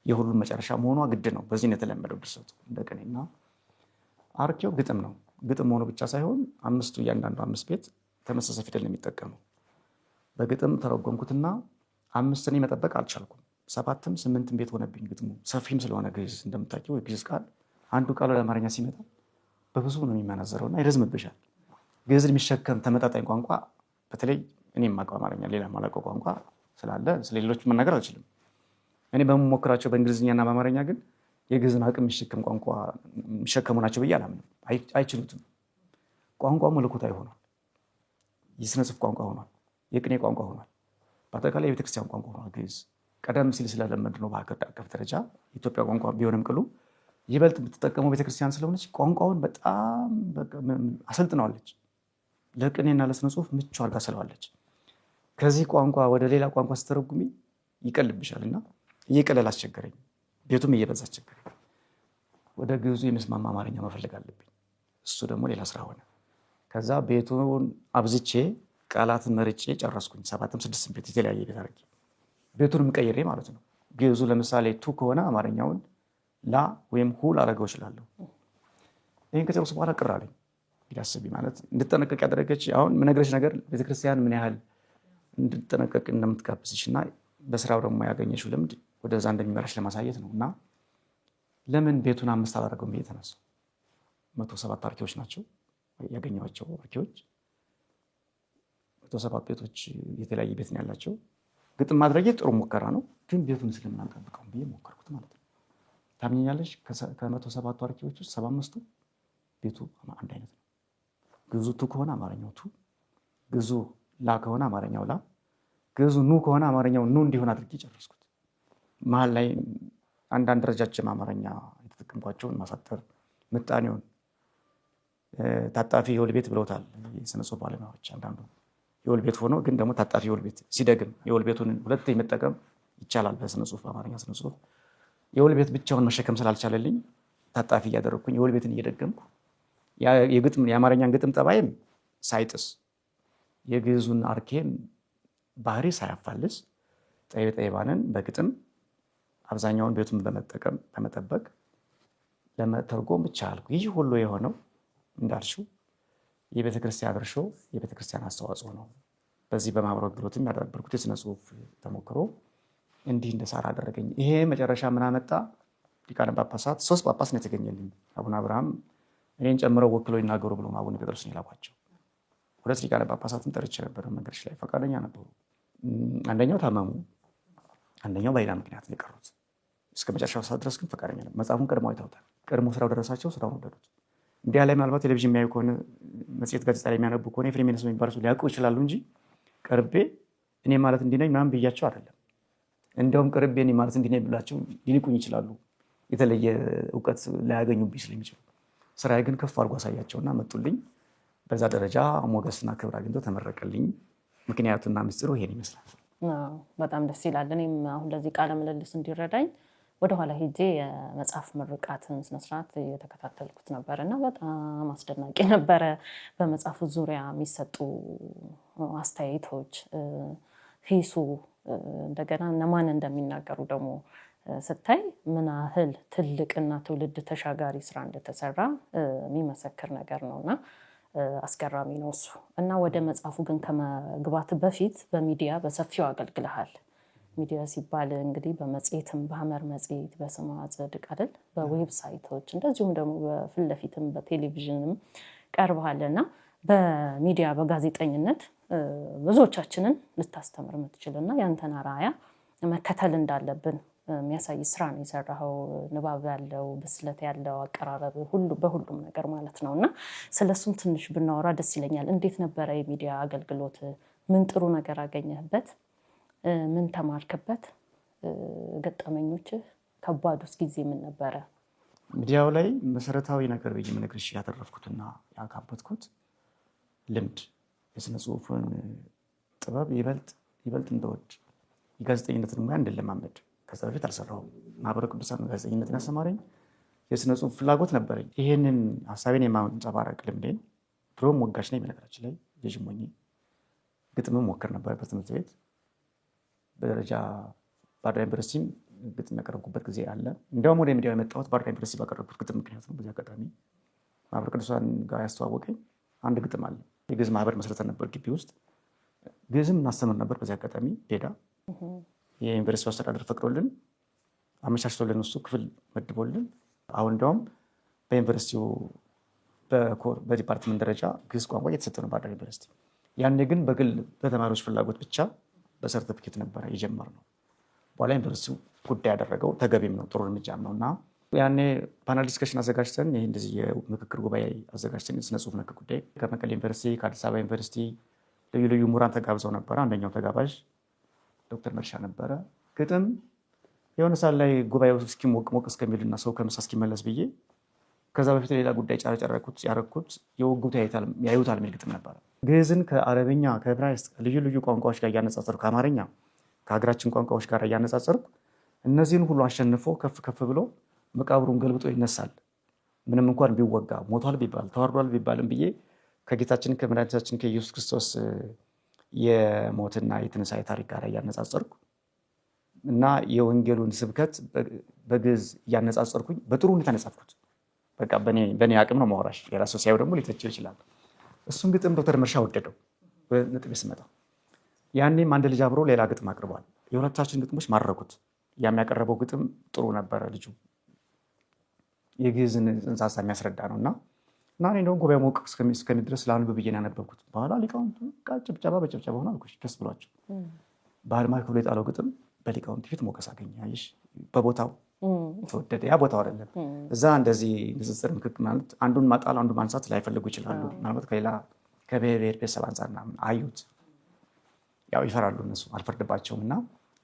Speaker 2: የሁሉም መጨረሻ መሆኗ ግድ ነው። በዚህ ነው የተለመደው ድርሰቱ እንደ ቅኔና አርኬው ግጥም ነው። ግጥም መሆኑ ብቻ ሳይሆን አምስቱ እያንዳንዱ 5 ቤት ተመሳሳይ ፊደል ነው የሚጠቀመው። በግጥም ተረጎምኩትና 5 መጠበቅ አልቻልኩም። 7ም 8ም ቤት ሆነብኝ። ግጥሙ ሰፊም ስለሆነ ግዕዝ እንደምታውቂው የግዕዝ ቃል አንዱ ቃል ወደ አማርኛ ሲመጣ በብዙ ነው የሚመናዘረውና ይረዝምብሻል። ግዕዝን የሚሸከም ተመጣጣኝ ቋንቋ በተለይ እኔ የማውቀው አማርኛ ሌላ የማላውቀው ቋንቋ ስላለ ስለሌሎች መናገር አልችልም። እኔ በምሞክራቸው በእንግሊዝኛና በአማርኛ ግን የግዕዝን አቅም የሚሸከም ቋንቋ የሚሸከሙ ናቸው ብዬ አላምንም። አይችሉትም። ቋንቋው መለኮታዊ ሆኗል። የስነ ጽሑፍ ቋንቋ ሆኗል። የቅኔ ቋንቋ ሆኗል። በአጠቃላይ የቤተክርስቲያን ቋንቋ ሆኗል። ግዕዝ ቀደም ሲል ስለለመድነው በሀገር አቀፍ ደረጃ ኢትዮጵያ ቋንቋ ቢሆንም ቅሉ ይበልጥ የምትጠቀመው ቤተክርስቲያን ስለሆነች ቋንቋውን በጣም አሰልጥነዋለች። ለቅኔና ለስነ ጽሑፍ ምቹ አድርጋ ስለዋለች። ከዚህ ቋንቋ ወደ ሌላ ቋንቋ ስተረጉሚ ይቀልብሻል እና እየቀለል አስቸገረኝ። ቤቱም እየበዛ አስቸገረኝ። ወደ ግዕዙ የሚስማማ አማርኛ መፈለግ አለብኝ። እሱ ደግሞ ሌላ ስራ ሆነ። ከዛ ቤቱን አብዝቼ ቃላትን መርጬ ጨረስኩኝ። 7ም 6ም ቤት የተለያየ ቤት አድርጌ ቤቱንም ቀይሬ ማለት ነው። ግዕዙ ለምሳሌ ቱ ከሆነ አማርኛውን ላ ወይም ሁ ላደርገው እችላለሁ። ይህን ከጨረስኩ በኋላ ቅር አለኝ። አስቢ ማለት እንድጠነቀቅ ያደረገች አሁን የምነግርሽ ነገር ቤተክርስቲያን ምን ያህል እንድጠነቀቅ እንደምትጋብዝሽ እና በስራው ደግሞ ያገኘሽው ልምድ ወደዛ እንደሚመራሽ ለማሳየት ነው። እና ለምን ቤቱን 5 አላደረገውም ብዬ ተነሳሁ። 107 አርኬዎች ናቸው ያገኘኋቸው አርኬዎች። 107 ቤቶች የተለያየ ቤት ነው ያላቸው። ግጥም ማድረጌ ጥሩ ሙከራ ነው፣ ግን ቤቱን ስለምን አልጠብቀውም ብዬ ሞከርኩት ማለት ነው። ታምኛለሽ? ከ107 አርኬዎች ውስጥ 75ቱ ቤቱ አንድ አይነት ነው። ግዕዙ ቱ ከሆነ አማርኛው ቱ፣ ግዕዙ ላ ከሆነ አማርኛው ላ፣ ግዕዙ ኑ ከሆነ አማርኛው ኑ እንዲሆን አድርጌ ጨረስኩት። መሀል ላይ አንዳንድ ረጃጅም አማርኛ የተጠቀምኳቸውን ማሳጠር፣ ምጣኔውን ታጣፊ የወል ቤት ብለውታል የስነ ጽሑፍ ባለሙያዎች። አንዳንዱ የወል ቤት ሆኖ ግን ደግሞ ታጣፊ የወል ቤት ሲደግም የወል ቤቱን 2 መጠቀም ይቻላል በስነ ጽሑፍ በአማርኛ ስነ ጽሑፍ። የወል ቤት ብቻውን መሸከም ስላልቻለልኝ ታጣፊ እያደረግኩኝ የወል ቤትን እየደገምኩ የአማርኛን ግጥም ጠባይም ሳይጥስ የግዕዙን አርኬን ባህሪ ሳያፋልስ ጠይበ ጠይባንን በግጥም አብዛኛውን ቤቱን በመጠበቅ ለመተርጎም ብቻ አልኩ። ይህ ሁሉ የሆነው እንዳልሽው የቤተክርስቲያን እርሾ የቤተክርስቲያን አስተዋጽኦ ነው። በዚህ በማህበራዊ አገልግሎትም ያዳበርኩት የስነ ጽሑፍ ተሞክሮ እንዲህ እንደሳራ አደረገኝ። ይሄ መጨረሻ ምን አመጣ? ሊቃነ ጳጳሳት 3 ጳጳስ ነው የተገኘልኝ። አቡነ አብርሃም እኔን ጨምረው ወክለው ይናገሩ ብሎ አቡነ ጴጥሮስን የላኳቸው። 2 ሊቃነ ጳጳሳትን ጠርቼ ነበር። መንገዶች ላይ ፈቃደኛ ነበሩ። አንደኛው ታመሙ፣ አንደኛው በሌላ ምክንያት ነው የቀሩት። እስከ መጨረሻው ሰዓት ድረስ ግን ፈቃደኛ ነበር። መጽሐፉን ቀድሞ አይተውታል። ቀድሞ ስራው ደረሳቸው፣ ስራውን ወደዱት። እንዲያ ላይ ምናልባት ቴሌቪዥን የሚያዩ ከሆነ መጽሔት ጋዜጣ ላይ የሚያነቡ ከሆነ ኤፍሬም የነሰው የሚባል ሰው ሊያውቁ ይችላሉ እንጂ ቀርቤ እኔ ማለት እንዲህ ነኝ ምናምን ብያቸው አይደለም። እንዲያውም ቀርቤ እኔ ማለት እንዲህ ነኝ ብላቸው ሊንቁኝ ይችላሉ፣ የተለየ እውቀት ላያገኙብኝ ስለሚችሉ። ስራዬ ግን ከፍ አድርጎ አሳያቸውና መጡልኝ። በዛ ደረጃ ሞገስና ክብር አግኝቶ ተመረቀልኝ። ምክንያቱና ምስጢሩ ይሄን ይመስላል።
Speaker 1: በጣም ደስ ይላል። እኔም አሁን ለዚህ ቃለ ምልልስ እንዲረዳኝ ወደኋላ ሄጄ የመጽሐፍ ምርቃትን ስነስርዓት የተከታተልኩት ነበር እና በጣም አስደናቂ ነበረ። በመጽሐፉ ዙሪያ የሚሰጡ አስተያየቶች፣ ሂሱ፣ እንደገና እነማን እንደሚናገሩ ደግሞ ስታይ ምን ያህል ትልቅና ትውልድ ተሻጋሪ ስራ እንደተሰራ የሚመሰክር ነገር ነው እና አስገራሚ ነው እሱ። እና ወደ መጽሐፉ ግን ከመግባት በፊት በሚዲያ በሰፊው አገልግልሃል። ሚዲያ ሲባል እንግዲህ በመጽሔትም፣ በሐመር መጽሔት፣ በስምዐ ጽድቅ አይደል፣ በዌብሳይቶች እንደዚሁም ደግሞ በፊት ለፊትም በቴሌቪዥንም ቀርበሃል እና በሚዲያ በጋዜጠኝነት ብዙዎቻችንን ልታስተምር የምትችልና ያንተን አርአያ መከተል እንዳለብን የሚያሳይ ስራ ነው የሰራኸው። ንባብ ያለው፣ ብስለት ያለው አቀራረብ በሁሉም ነገር ማለት ነው እና ስለሱም ትንሽ ብናወራ ደስ ይለኛል። እንዴት ነበረ የሚዲያ አገልግሎት? ምን ጥሩ ነገር አገኘህበት? ምን ተማርክበት? ገጠመኞችህ፣ ከባዱስ ጊዜ ምን ነበረ?
Speaker 2: ሚዲያው ላይ መሰረታዊ ነገር ብዬ የምነግርሽ ያተረፍኩትና ያካበትኩት ልምድ፣ የስነ ጽሁፍን ጥበብ ይበልጥ እንደወድ፣ የጋዜጠኝነትን ሙያ እንድለማመድ። ከዛ በፊት አልሰራሁም። ማህበረ ቅዱሳን ጋዜጠኝነትን ያስተማረኝ የስነ ጽሁፍ ፍላጎት ነበረኝ። ይሄንን ሀሳቤን የማንጸባረቅ ልምዴን ድሮም ወጋሽ ነኝ። በነገራችን ላይ ልጅም ሆኜ ግጥምም ሞክር ነበር በትምህርት ቤት በደረጃ። ባህር ዳር ዩኒቨርሲቲም ግጥም ያቀረብኩበት ጊዜ አለ። እንዲያውም ወደ ሚዲያው የመጣሁት ባህር ዳር ዩኒቨርሲቲ ባቀረብኩት ግጥም ምክንያት ነው። በዚህ አጋጣሚ ማህበረ ቅዱሳን ጋር ያስተዋወቀኝ አንድ ግጥም አለ። የግዕዝ ማህበር መስርተን ነበር ግቢ ውስጥ። ግዕዝም እናስተምር ነበር። በዚህ አጋጣሚ ሄዳ የዩኒቨርሲቲ አስተዳደር ፈቅዶልን አመቻችቶልን እሱ ክፍል መድቦልን፣ አሁን እንዲያውም በዩኒቨርሲቲው በዲፓርትመንት ደረጃ ግዕዝ ቋንቋ እየተሰጠ ነው ባህር ዳር ዩኒቨርሲቲ። ያኔ ግን በግል በተማሪዎች ፍላጎት ብቻ በሰርተፊኬት ነበረ የጀመርነው። በኋላ ዩኒቨርሲቲው ጉዳይ ያደረገው ተገቢም ነው፣ ጥሩ እርምጃም ነው እና ያኔ ፓናል ዲስከሽን አዘጋጅተን ይህ እንደዚህ የምክክር ጉባኤ አዘጋጅተን የስነ ጽሁፍ ነክ ጉዳይ ከመቀሌ ዩኒቨርሲቲ፣ ከአዲስ አበባ ዩኒቨርሲቲ ልዩ ልዩ ምሁራን ተጋብዘው ነበረ። አንደኛው ተጋባዥ ዶክተር መርሻ ነበረ። ግጥም የሆነ ሰዓት ላይ ጉባኤው እስኪሞቅ ሞቅ እስከሚልና ሰው ከምሳ እስኪመለስ ብዬ ከዛ በፊት ሌላ ጉዳይ ጫረጨረኩት ያረኩት የወጉት ያዩታል የሚል ግጥም ነበረ። ግዕዝን ከአረብኛ ከዕብራይስጥ ልዩ ልዩ ቋንቋዎች ጋር እያነጻጸርኩ ከአማርኛ ከሀገራችን ቋንቋዎች ጋር እያነጻጸርኩ እነዚህን ሁሉ አሸንፎ ከፍ ከፍ ብሎ መቃብሩን ገልብጦ ይነሳል፣ ምንም እንኳን ቢወጋ ሞቷል ቢባል ተዋርዷል ቢባልም ብዬ ከጌታችን ከመድኃኒታችን ከኢየሱስ ክርስቶስ የሞትና የትንሣኤ ታሪክ ጋር እያነጻጸርኩ እና የወንጌሉን ስብከት በግዕዝ እያነጻጸርኩኝ በጥሩ ሁኔታ ነጻፍኩት። በቃ በእኔ አቅም ነው ማውራሽ። የራሱ ሲያዩ ደግሞ ሊተችው ይችላል። እሱም ግጥም ዶክተር መርሻ ወደደው። በነጥብ ስመጣ ያኔም አንድ ልጅ አብሮ ሌላ ግጥም አቅርቧል። የሁለታችን ግጥሞች ማረኩት። የሚያቀረበው ግጥም ጥሩ ነበረ። ልጁ የግዕዝን ጽንሰ ሀሳብ የሚያስረዳ ነው እና እኔ እንደውም ጉባኤ ሞቅ እስከሚድረስ ለአንብ ብዬ ነው ያነበብኩት። በኋላ ሊቃውንቱ ጭብጨባ በጭብጨባ ሆነ አልኩሽ፣ ደስ ብሏቸው። ባህል ማርክ ብሎ የጣለው ግጥም በሊቃውንት ፊት ሞገስ አገኘ። ይሽ በቦታው ተወደደ። ያ ቦታው አይደለም። እዛ እንደዚህ ንጽጽር ምክክር ማለት አንዱን ማጣል አንዱ ማንሳት ላይፈልጉ ይችላሉ። ምናልባት ከሌላ ከብሔር ቤተሰብ አንጻር ምናምን አዩት፣ ያው ይፈራሉ እነሱ፣ አልፈርድባቸውም። እና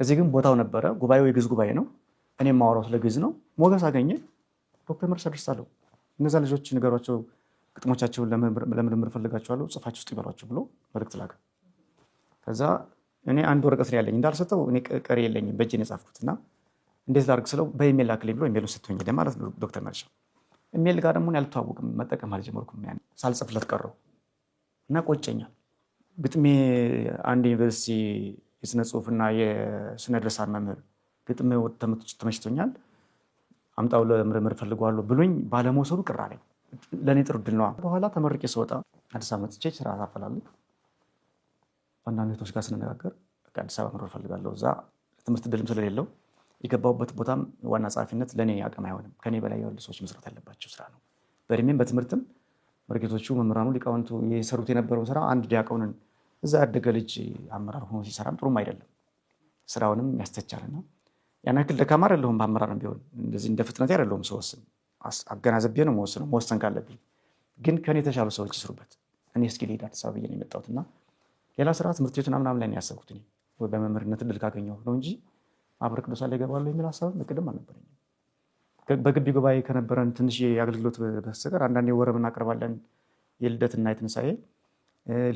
Speaker 2: እዚህ ግን ቦታው ነበረ። ጉባኤው የግዕዝ ጉባኤ ነው። እኔ የማወራው ስለ ግዕዝ ነው። ሞገስ አገኘ። ዶክተር መርሻ ደርሳለሁ፣ እነዛ ልጆች ንገሯቸው፣ ግጥሞቻቸውን ለምርምር ፈልጋቸዋለሁ፣ ጽፋችሁ ውስጥ ይበሏቸው ብሎ መልዕክት ላከ። ከዛ እኔ አንድ ወረቀት ነው ያለኝ እንዳልሰጠው እኔ ቀሪ የለኝም በእጄ ነው የጻፍኩት እና እንዴት ላድርግ ስለው በኢሜል ላክልኝ ብሎ ኢሜሉን ሰጥቶኝ ሄደ ማለት ነው ዶክተር መርሻ። ኢሜል ጋር ደግሞ ያልተዋወቅም መጠቀም አልጀመርኩም። ያን ሳልጽፍለት ቀረው እና ቆጨኛል። ግጥሜ አንድ ዩኒቨርሲቲ የስነ ጽሁፍና የስነ ድርሳን መምህር ግጥሜ ተመችቶኛል አምጣው ለምርምር ፈልገዋለሁ ብሎኝ ባለመውሰዱ ቅር አለኝ። ለእኔ ጥሩ ድል ነዋ። በኋላ ተመርቄ ስወጣ አዲስ አበባ መጥቼ ስራ አፈላለሁ። አንዳንድ እህቶች ጋር ስንነጋገር አዲስ አበባ መኖር ፈልጋለሁ፣ እዛ ትምህርት ዕድልም ስለሌለው የገባሁበት ቦታም ዋና ጸሐፊነት ለእኔ አቅም አይሆንም። ከኔ በላይ ያሉ ሰዎች መስራት ያለባቸው ስራ ነው። በእድሜም በትምህርትም መርጌቶቹ፣ መምህራኑ፣ ሊቃውንቱ የሰሩት የነበረው ስራ አንድ ዲያቆንን እዛ ያደገ ልጅ አመራር ሆኖ ሲሰራም ጥሩም አይደለም፣ ስራውንም ያስተቻልና ያን ያክል ደካማ አይደለሁም። በአመራርም ቢሆን እንደዚህ እንደ ፍጥነት አይደለሁም። ስወስን አገናዘቤ ነው መወስነው። መወሰን ካለብኝ ግን ከኔ የተሻሉ ሰዎች ይስሩበት። እኔ እስኪ ልሄድ አዲስ አበባ ብዬ ነው የመጣሁትና ሌላ ስራ ትምህርት ቤት ምናምን ላይ ነው ያሰብኩት። እኔ በመምህርነት ዕድል ካገኘሁ ነው እንጂ ማህበረ ቅዱሳን ላይ እገባለሁ የሚል ሀሳብም እቅድም አልነበረኝም። በግቢ ጉባኤ ከነበረን ትንሽ የአገልግሎት በስተቀር አንዳንዴ ወረብ እናቀርባለን። የልደትና የትንሣኤ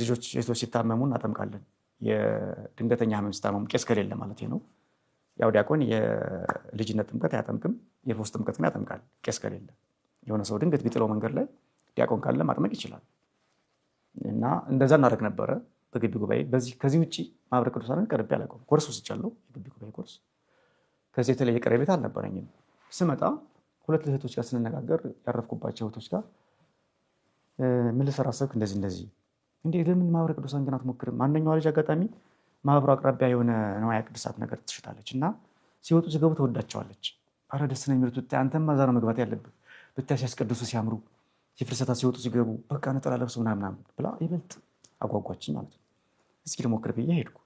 Speaker 2: ልጆች ሴቶች ሲታመሙ እናጠምቃለን። የድንገተኛ ህመም ሲታመሙ ቄስ ከሌለ ማለት ነው። ያው ዲያቆን የልጅነት ጥምቀት አያጠምቅም፣ የፈውስ ጥምቀት ግን ያጠምቃል ቄስ ከሌለ። የሆነ ሰው ድንገት ቢጥለው መንገድ ላይ ዲያቆን ካለ ማጥመቅ ይችላል። እና እንደዛ እናደርግ ነበረ በግቢ ጉባኤ። ከዚህ ውጭ ማህበረ ቅዱሳንን ቀርቤ አላውቅም። ኮርስ ወስጃለሁ፣ የግቢ ጉባኤ ኮርስ። ከዚህ የተለየ ቀረቤታ አልነበረኝም። ስመጣ ሁለት እህቶች ጋር ስንነጋገር ያረፍኩባቸው እህቶች ጋር ምን ልሰራ አሰብክ? እንደዚህ እንዴ ለምን ማህበረ ቅዱሳን ግን አትሞክርም? አንደኛዋ ልጅ አጋጣሚ ማህበሩ አቅራቢያ የሆነ ንዋየ ቅድሳት ነገር ትሽጣለች እና ሲወጡ ሲገቡ ተወዳቸዋለች። አረ ደስ ነው የሚሉት ብታይ፣ አንተማ እዛ ነው መግባት ያለብህ ብታይ፣ ሲያስቀድሱ ሲያምሩ፣ የፍልሰታ ሲወጡ ሲገቡ በቃ ነጠላ ለብሱ ምናምን ብላ ይበልጥ አጓጓችኝ ማለት ነው። እስኪ ልሞክር ብዬ ሄድኩ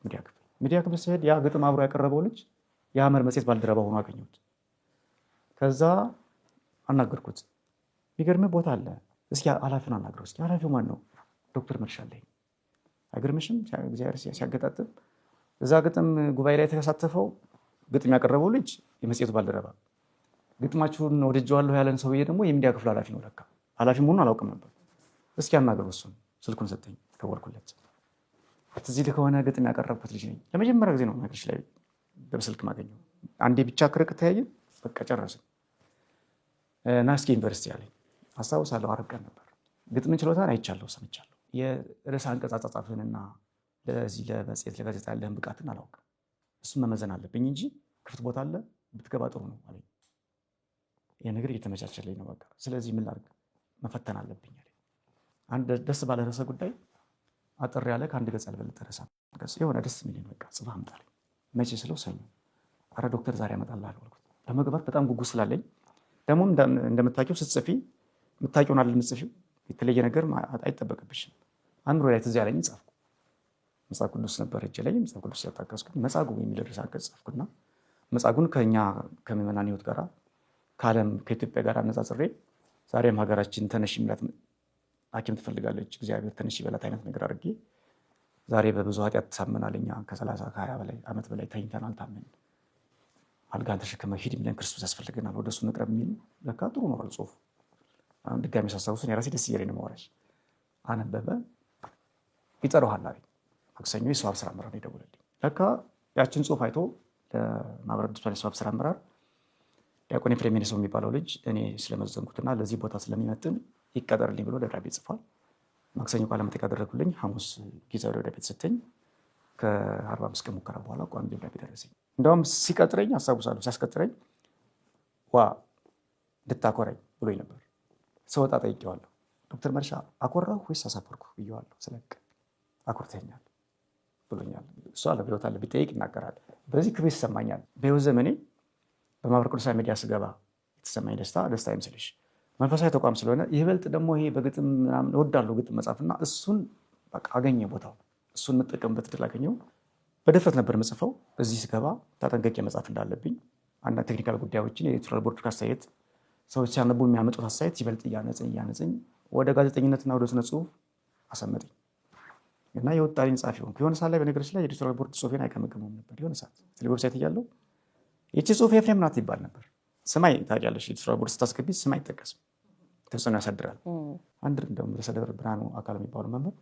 Speaker 2: ሚዲያ ክፍል ስሄድ ያ ግጥም አብሮ ያቀረበው ልጅ የሐመር መጽሔት ባልደረባ ሆኖ አገኘሁት። ከዛ አናገርኩት። የሚገርምህ ቦታ አለ፣ እስኪ ኃላፊውን አናግረው። እስኪ ኃላፊው ማን ነው? ዶክተር መርሻ አለኝ። አይገርምሽም? እግዚአብሔር ሲያገጣጥም እዛ ግጥም ጉባኤ ላይ የተሳተፈው ግጥም ያቀረበው ልጅ የመጽሔቱ ባልደረባ፣ ግጥማችሁን ወድጀዋለሁ ያለን ሰውዬ ደግሞ የሚዲያ ክፍል ኃላፊ ነው። ለካ ኃላፊ መሆኑን አላውቅም ነበር። እስኪ አናግረው እሱን። ስልኩን ሰጠኝ፣ ደወልኩለት። ትዝ ይልህ ከሆነ ግጥም ያቀረብኩት ልጅ ነኝ። ለመጀመሪያ ጊዜ ነው ነገርሽ ላይ በስልክ ማገኘው። አንዴ ብቻ ክርቅ ተያየን፣ በቃ ጨረስን። እና እስኪ ዩኒቨርሲቲ ያለኝ አስታውሳለሁ። አረብ ቀን ነበር። ግጥምን ችሎታን አይቻለሁ፣ ሰምቻለሁ። የርዕሰ አንቀጽ አጻጻፍንና ለዚህ ለመጽሔት ለጋዜጣ ያለህን ብቃትን አላውቅም። እሱም መመዘን አለብኝ እንጂ ክፍት ቦታ አለ ብትገባ ጥሩ ነው አለኝ። ይህ ነገር እየተመቻቸልኝ ነው። በቃ ስለዚህ ምን ላድርግ? መፈተን አለብኝ አለኝ። አንድ ደስ ባለ ርዕሰ ጉዳይ አጠር ያለ ከአንድ ገጽ ያልበለጠ ርዕሰ አንቀጽ የሆነ ደስ የሚለኝ በቃ ጽፈህ አምጣልኝ። መቼ ስለው ሰኞ። አረ ዶክተር ዛሬ አመጣልሃለሁ አልኩት። ለመግባት በጣም ጉጉት ስላለኝ ደግሞ እንደምታውቂው ስትጽፊ የምታውቂውን አይደል የምትጽፊው፣ የተለየ ነገር አይጠበቅብሽም። አእምሮ ላይ ትዝ ያለኝ ጻፍኩ። መጽሐፍ ቅዱስ ነበር እጄ ላይ። መጽሐፍ ቅዱስ ያጣቀስኩት መጻጉዕ የሚል ርዕሰ አንቀጽ ጻፍኩና መጻጉዕን ከኛ ከምዕመናን ሕይወት ጋር ከዓለም ከኢትዮጵያ ጋር አነጻጽሬ ዛሬም ሀገራችን ተነሽ የሚላት ሐኪም ትፈልጋለች፣ እግዚአብሔር ተነሽ ይበላት አይነት ነገር አድርጌ ዛሬ በብዙ ኃጢአት ተሳመናል። እኛ ከ30 ከ20 በላይ ዓመት በላይ ተኝተናል፣ ታመን አልጋን ተሸክመ ሂድ የሚለን ክርስቶስ ያስፈልገናል፣ ወደሱ እንቅረብ የሚል ለካ ጥሩ ነው ጽሁፍ። አሁን ድጋሚ ሳስታውስ የራሴ ደስ እያለኝ ነው የማወራሽ። አነበበ። ይጠራሃል አለኝ። ማክሰኞ የሰዋብ ስራ አመራር የደወለልኝ። ለካ ያችን ጽሁፍ አይቶ ለማህበረ ቅዱሳን የሰዋብ ስራ አመራር ዲያቆን ኤፍሬም ሰው የሚባለው ልጅ እኔ ስለመዘንኩትና ለዚህ ቦታ ስለሚመጥን ይቀጠርልኝ ብሎ ደብዳቤ ጽፏል። ማክሰኞ ቃለ መጠይቅ ያደረጉልኝ፣ ሐሙስ ጊዜያዊ ደብዳቤ ተሰጠኝ። ከ45 ቀን ሙከራ በኋላ ቋሚ ደብዳቤ ደረሰኝ። እንደውም ሲቀጥረኝ አስታውሳለሁ፣ ሲያስቀጥረኝ ዋ እንድታኮራኝ ብሎኝ ነበር። ስወጣ ጠይቄዋለሁ። ዶክተር መርሻ አኮራሁ ወይስ አሳፈርኩ ብዬዋለሁ። ስለቅ አኮርተኛል ብሎኛል። እሱ አለ በሕይወት አለ ቢጠይቅ ይናገራል። በዚህ ክብር ይሰማኛል። በሕይወት ዘመኔ በማህበረ ቅዱሳን ሚዲያ ስገባ የተሰማኝ ደስታ አይመስልሽ። መንፈሳዊ ተቋም ስለሆነ ይበልጥ ደግሞ ይሄ በግጥም ምናምን እወዳለሁ ግጥም መጻፍና እሱን በቃ አገኘ ቦታው እሱን የምጠቀምበት ዕድል አገኘው። በድፍረት ነበር የምጽፈው። እዚህ ስገባ ተጠንቀቄ መጻፍ እንዳለብኝ አንዳንድ ቴክኒካል ጉዳዮችን የኤዲቶሪያል ቦርድ አስተያየት ሰዎች ሲያነቡ የሚያመጡት አስተያየት ይበልጥ እያነጸኝ ወደ ጋዜጠኝነትና ወደ ስነ ጽሁፍ አሰመጠኝ እና የወጣልኝ ጸሐፊ ሆንኩ። የሆነ ሰዓት ላይ በነገሮች ላይ የኤዲቶሪያል ቦርድ ጽሁፌን አይገመግመውም ነበር። የሆነ ሰዓት ዌብሳይት እያለሁ ይቺ ጽሁፍ ኤፍሬም ናት ይባል ነበር። ስማይ ታውቂያለሽ፣ ኤዲቶሪያል ቦርድ ስታስገቢ ስም አይጠቀስም፣ ተጽዕኖ ያሳድራል። አንድ እንደውም ርዕሰ ደብር ብርሃኑ አካል የሚባሉ መምህር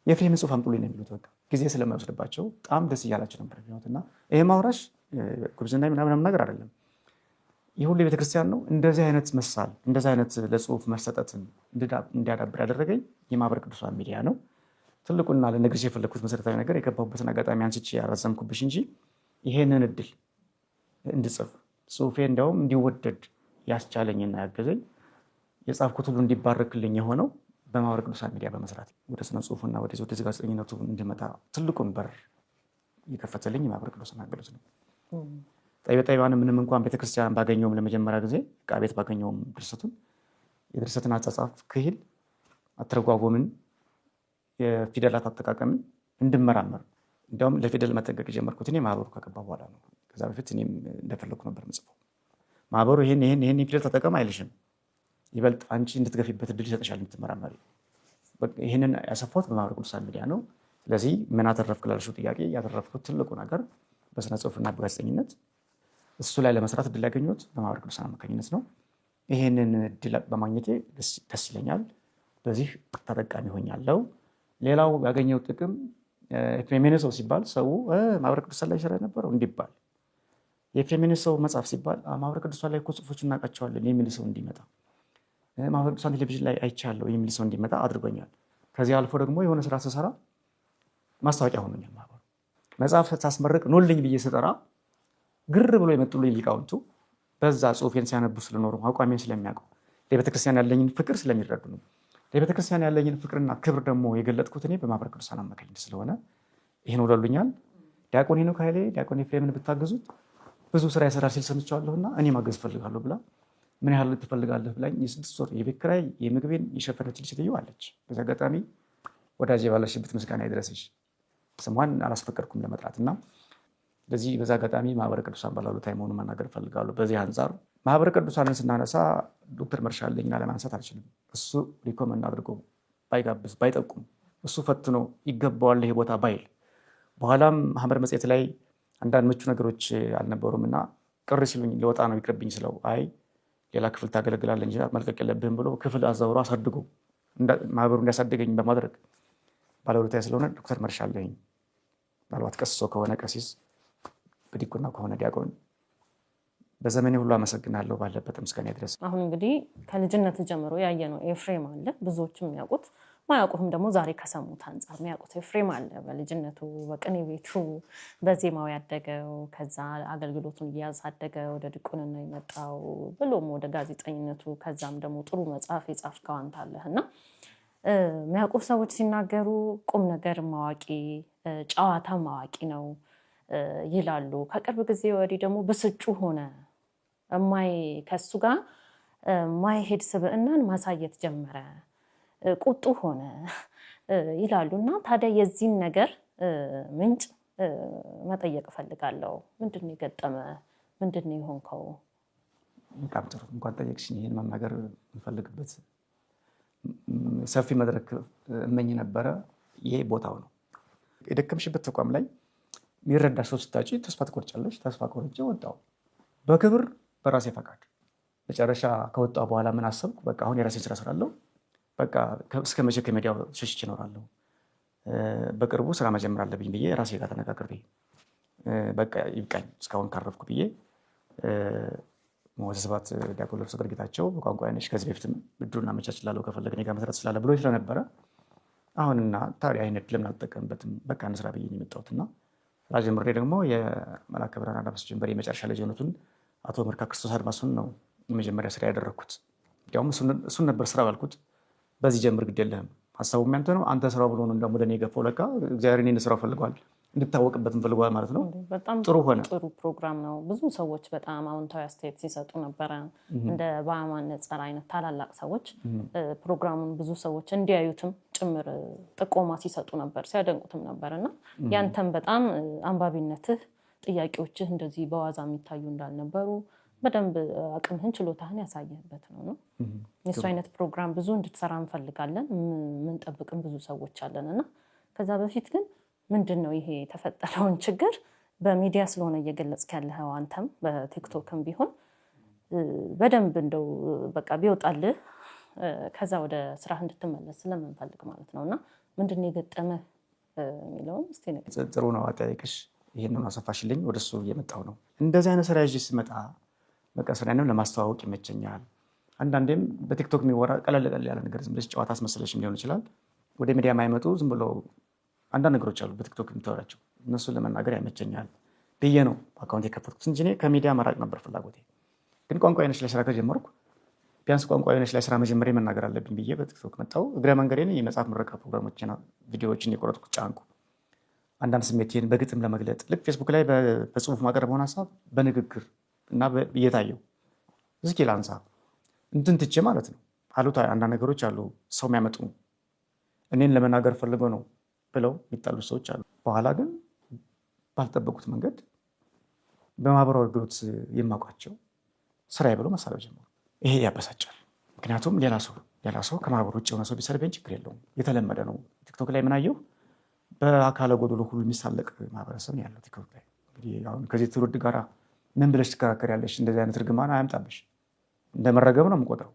Speaker 2: የኤፍሬምን ጽሁፍ አምጡልኝ ነው የሚሉት። በቃ ጊዜ ስለማይወስድባቸው በጣም ደስ እያላቸው ነበር የሚሆኑት። እና ይሄ ማውራሽ ጉብዝና ምናምን ነገር አይደለም። ይህ ሁሉ የቤተክርስቲያን ነው። እንደዚህ አይነት መሳል እንደዚህ አይነት ለጽሁፍ መሰጠትን እንዲያዳብር ያደረገኝ የማህበረ ቅዱሳን ሚዲያ ነው። ትልቁና ለነገርሽ የፈለግኩት መሰረታዊ ነገር የገባሁበትን አጋጣሚ አንስቼ ያራዘምኩብሽ እንጂ ይሄንን እድል እንድጽፍ ጽሁፌ እንዲያውም እንዲወደድ ያስቻለኝና ያገዘኝ የጻፍኩት ሁሉ እንዲባረክልኝ የሆነው በማህበረ ቅዱሳን ሚዲያ በመስራት ወደ ስነ ጽሁፉና ወደ ጋዜጠኝነቱ እንድመጣ ትልቁን በር የከፈተልኝ የማህበረ ቅዱሳን አገልግሎት ነው። ጠቢበ ጠቢባን ምንም እንኳን ቤተክርስቲያን ባገኘውም ለመጀመሪያ ጊዜ ዕቃ ቤት ባገኘውም ድርሰቱን የድርሰትን አጻጻፍ ክሂል፣ አተረጓጎምን፣ የፊደላት አጠቃቀምን እንድመራመር እንዲያውም ለፊደል መጠንቀቅ የጀመርኩት እኔ ማህበሩ ከገባ በኋላ ነው። ከዛ በፊት እኔም እንደፈለግኩ ነበር ምጽፈው። ማህበሩ ይሄን ፊደል ተጠቀም አይልሽም፣ ይበልጥ አንቺ እንድትገፊበት እድል ይሰጥሻል እንድትመራመሪ። ይህንን ያሰፋሁት በማህበረ ቅዱሳን ሚዲያ ነው። ስለዚህ ምን አተረፍክ ላልሽው ጥያቄ ያተረፍኩት ትልቁ ነገር በስነ ጽሁፍና በጋዜጠኝነት እሱ ላይ ለመስራት እድል ያገኘሁት በማህበረ ቅዱሳን አማካኝነት ነው። ይህንን እድል በማግኘቴ ደስ ይለኛል። በዚህ ተጠቃሚ ሆኛለሁ። ሌላው ያገኘው ጥቅም ኤፍሬምየነሰው ሲባል ሰው ማህበረ ቅዱሳን ላይ ይሰራ ነበረው እንዲባል፣ የኤፍሬምየነሰው መጽሐፍ ሲባል ማህበረ ቅዱሳን ላይ እኮ ጽሁፎች እናውቃቸዋለን የሚል ሰው እንዲመጣ፣ ማህበረ ቅዱሳን ቴሌቪዥን ላይ አይቻለሁ የሚል ሰው እንዲመጣ አድርጎኛል። ከዚህ አልፎ ደግሞ የሆነ ስራ ስሰራ ማስታወቂያ ሆኖኛል። ማህበሩ መጽሐፍ ሳስመርቅ ኖልኝ ብዬ ስጠራ ግር ብሎ የመጡልኝ ሊቃውንቱ በዛ ጽሁፌን ሲያነቡ ስለኖሩ አቋሜን ስለሚያውቁ ለቤተክርስቲያን ያለኝን ፍቅር ስለሚረዱ ነው። ለቤተክርስቲያን ያለኝን ፍቅርና ክብር ደግሞ የገለጥኩት እኔ በማህበረ ቅዱሳን አማካኝነት ስለሆነ ይህን ወደሉኛል። ዲያቆን ሄኖክ ኃይሌ ዲያቆን ኤፍሬምን ብታግዙት ብዙ ስራ ይሰራል ሲል ሰምቼዋለሁና እኔ ማገዝ ፈልጋለሁ ብላ ምን ያህል ትፈልጋለህ ብላኝ የ6 ወር የቤት ኪራይ የምግቤን የሸፈነችልኝ ሴትዮ አለች። በዚህ አጋጣሚ ወዳጄ ባለሽበት ምስጋና ይድረስሽ። ስሟን አላስፈቀድኩም ለመጥራትና ለዚህ በዛ አጋጣሚ ማህበረ ቅዱሳን ባለውለታዬ መሆኑን መናገር ፈልጋለሁ። በዚህ አንጻር ማህበረ ቅዱሳንን ስናነሳ ዶክተር መርሻ አለኝን ለማንሳት አልችልም። እሱ ሪኮመንድ አድርጎ ባይጋብዝ ባይጠቁም እሱ ፈትኖ ይገባዋል ይሄ ቦታ ባይል በኋላም ሐመር መጽሔት ላይ አንዳንድ ምቹ ነገሮች አልነበሩም እና ቅር ሲሉኝ ለወጣ ነው ይቅርብኝ ስለው አይ ሌላ ክፍል ታገለግላለህ እንጂ መልቀቅ የለብህም ብሎ ክፍል አዛውሮ አሳድጎ ማህበሩ እንዲያሳድገኝ በማድረግ ባለውለታዬ ስለሆነ ዶክተር መርሻ አለኝ ምናልባት ቀስሶ ከሆነ ቀሲስ በዲቁና ከሆነ ዲያቆን በዘመኔ ሁሉ አመሰግናለሁ። ባለበት ምስጋና ይድረስ።
Speaker 1: አሁን እንግዲህ ከልጅነት ጀምሮ ያየነው ኤፍሬም አለ፣ ብዙዎችም የሚያውቁት ማያውቁትም ደግሞ ዛሬ ከሰሙት አንጻር የሚያውቁት ኤፍሬም አለ። በልጅነቱ በቅኔ ቤቱ በዜማው ያደገው፣ ከዛ አገልግሎቱን እያሳደገ ወደ ዲቁንና የመጣው ብሎም ወደ ጋዜጠኝነቱ፣ ከዛም ደግሞ ጥሩ መጽሐፍ የጻፍከው አንተ አለህ እና የሚያውቁ ሰዎች ሲናገሩ ቁም ነገር ማዋቂ ጨዋታ ማዋቂ ነው ይላሉ። ከቅርብ ጊዜ ወዲህ ደግሞ ብስጩ ሆነ፣ ከሱ ጋር ማይሄድ ስብዕናን ማሳየት ጀመረ፣ ቁጡ ሆነ ይላሉ እና ታዲያ የዚህን ነገር ምንጭ መጠየቅ እፈልጋለሁ። ምንድን ነው የገጠመ? ምንድን ነው የሆንከው?
Speaker 2: በጣም ጥሩ እንኳን ጠየቅሽኝ። ይህን መናገር የምፈልግበት ሰፊ መድረክ እመኝ ነበረ። ይሄ ቦታው ነው። የደከምሽበት ተቋም ላይ የሚረዳ ሰው ስታጪ ተስፋ ትቆርጫለሽ። ተስፋ ቆርጬ ወጣሁ በክብር በራሴ ፈቃድ። መጨረሻ ከወጣሁ በኋላ ምን አሰብኩ? በቃ አሁን የራሴን ስራ ስራለሁ። በቃ እስከ መቼ ከሚዲያው ሸሽቼ እኖራለሁ? በቅርቡ ስራ መጀመር አለብኝ ብዬ ራሴ ጋር ተነጋግሬ በቃ ይብቃኝ እስካሁን ካረፍኩ ብዬ መወሰስባት ዲያቆን ልብሰ ጌታቸው በቋንቋ አይነሽ ከዚህ በፊትም እድሉን አመቻችላለሁ ከፈለግ እኔ ጋር መስራት ስላለ ብሎ ስለነበረ አሁንና ታዲያ አይነት ለምን አልጠቀምበትም? በቃ እንስራ ብዬ ነው የመጣሁትና ስራ ጀምሬ ደግሞ የመልአከ ብርሃን አዳምስ ጀንበር የመጨረሻ ልጅ የሆኑትን አቶ መርካ ክርስቶስ አድማሱን ነው የመጀመሪያ ስራ ያደረግኩት። እንዲያውም እሱን ነበር ስራ ባልኩት። በዚህ ጀምር ግድ የለህም ሀሳቡ ያንተ ነው አንተ ስራው ብሎ ነው ደግሞ ለኔ የገፋው። ለካ እግዚአብሔር እኔን ስራው ፈልጓል እንድታወቅበት ፈልጓል ማለት ነው።
Speaker 1: በጣም
Speaker 2: ጥሩ ሆነ።
Speaker 1: ጥሩ ፕሮግራም ነው። ብዙ ሰዎች በጣም አዎንታዊ አስተያየት ሲሰጡ ነበረ። እንደ በአማን ነጸር አይነት ታላላቅ ሰዎች ፕሮግራሙን ብዙ ሰዎች እንዲያዩትም ጭምር ጥቆማ ሲሰጡ ነበር፣ ሲያደንቁትም ነበር እና ያንተም በጣም አንባቢነትህ፣ ጥያቄዎችህ እንደዚህ በዋዛ የሚታዩ እንዳልነበሩ በደንብ አቅምህን ችሎታህን ያሳየህበት ነው። የሱ አይነት ፕሮግራም ብዙ እንድትሰራ እንፈልጋለን። ምንጠብቅም ብዙ ሰዎች አለን እና ከዛ በፊት ግን ምንድን ነው ይሄ የተፈጠረውን ችግር በሚዲያ ስለሆነ እየገለጽክ ያለኸው አንተም በቲክቶክም ቢሆን በደንብ እንደው በቃ ቢወጣልህ ከዛ ወደ ስራህ እንድትመለስ ስለምንፈልግ ማለት ነው እና ምንድን ነው የገጠመህ የሚለውን እስቲ ነገር።
Speaker 2: ጥሩ ነው አጠያየቅሽ። ይህንን አሰፋሽልኝ። ወደሱ እየመጣሁ ነው። እንደዚህ አይነት ስራ ይዤ ስመጣ በቃ ስራዬንም ለማስተዋወቅ ይመቸኛል። አንዳንዴም በቲክቶክ የሚወራ ቀለል ያለ ነገር ዝም ብለሽ ጨዋታ አስመሰለሽም ሊሆን ይችላል። ወደ ሚዲያ የማይመጡ ዝም ብሎ አንዳንድ ነገሮች አሉ በቲክቶክ የምታወራቸው፣ እነሱን ለመናገር ያመቸኛል ብዬ ነው አካውንት የከፈትኩት እንጂ እኔ ከሚዲያ መራቅ ነበር ፍላጎቴ። ግን ቋንቋ አይነሽ ላይ ስራ ከጀመርኩ ቢያንስ ቋንቋ አይነሽ ላይ ስራ መጀመሪያ መናገር አለብኝ ብዬ በቲክቶክ መጣሁ። እግረ መንገዴን የመጽሐፍ ምረቃ ፕሮግራሞችና ቪዲዮዎችን የቆረጥኩ ጫንኩ። አንዳንድ ስሜቴን በግጥም ለመግለጥ ልክ ፌስቡክ ላይ በጽሁፍ ማቀረበውን ሀሳብ በንግግር እና እየታየው እስኪ ላንሳ እንትን ትቼ ማለት ነው። አሉታ አንዳንድ ነገሮች አሉ ሰው የሚያመጡ እኔን ለመናገር ፈልገው ነው ብለው የሚጣሉ ሰዎች አሉ። በኋላ ግን ባልጠበቁት መንገድ በማህበራዊ አገልግሎት የማውቃቸው ስራዬ ብለው መሳሪያ ጀመሩ። ይሄ ያበሳጫል። ምክንያቱም ሌላ ሰው ከማህበሩ ውጭ የሆነ ሰው ቢሰድበኝ ችግር የለውም፣ የተለመደ ነው። ቲክቶክ ላይ ምናየው በአካለ ጎደሎ ሁሉ የሚሳለቅ ማህበረሰብ ነው ያለው ቲክቶክ ላይ። እንግዲህ አሁን ከዚህ ትውልድ ጋር ምን ብለሽ ትከራከሪያለሽ? እንደዚህ አይነት እርግማን አያምጣብሽ። እንደመረገም ነው የምቆጥረው።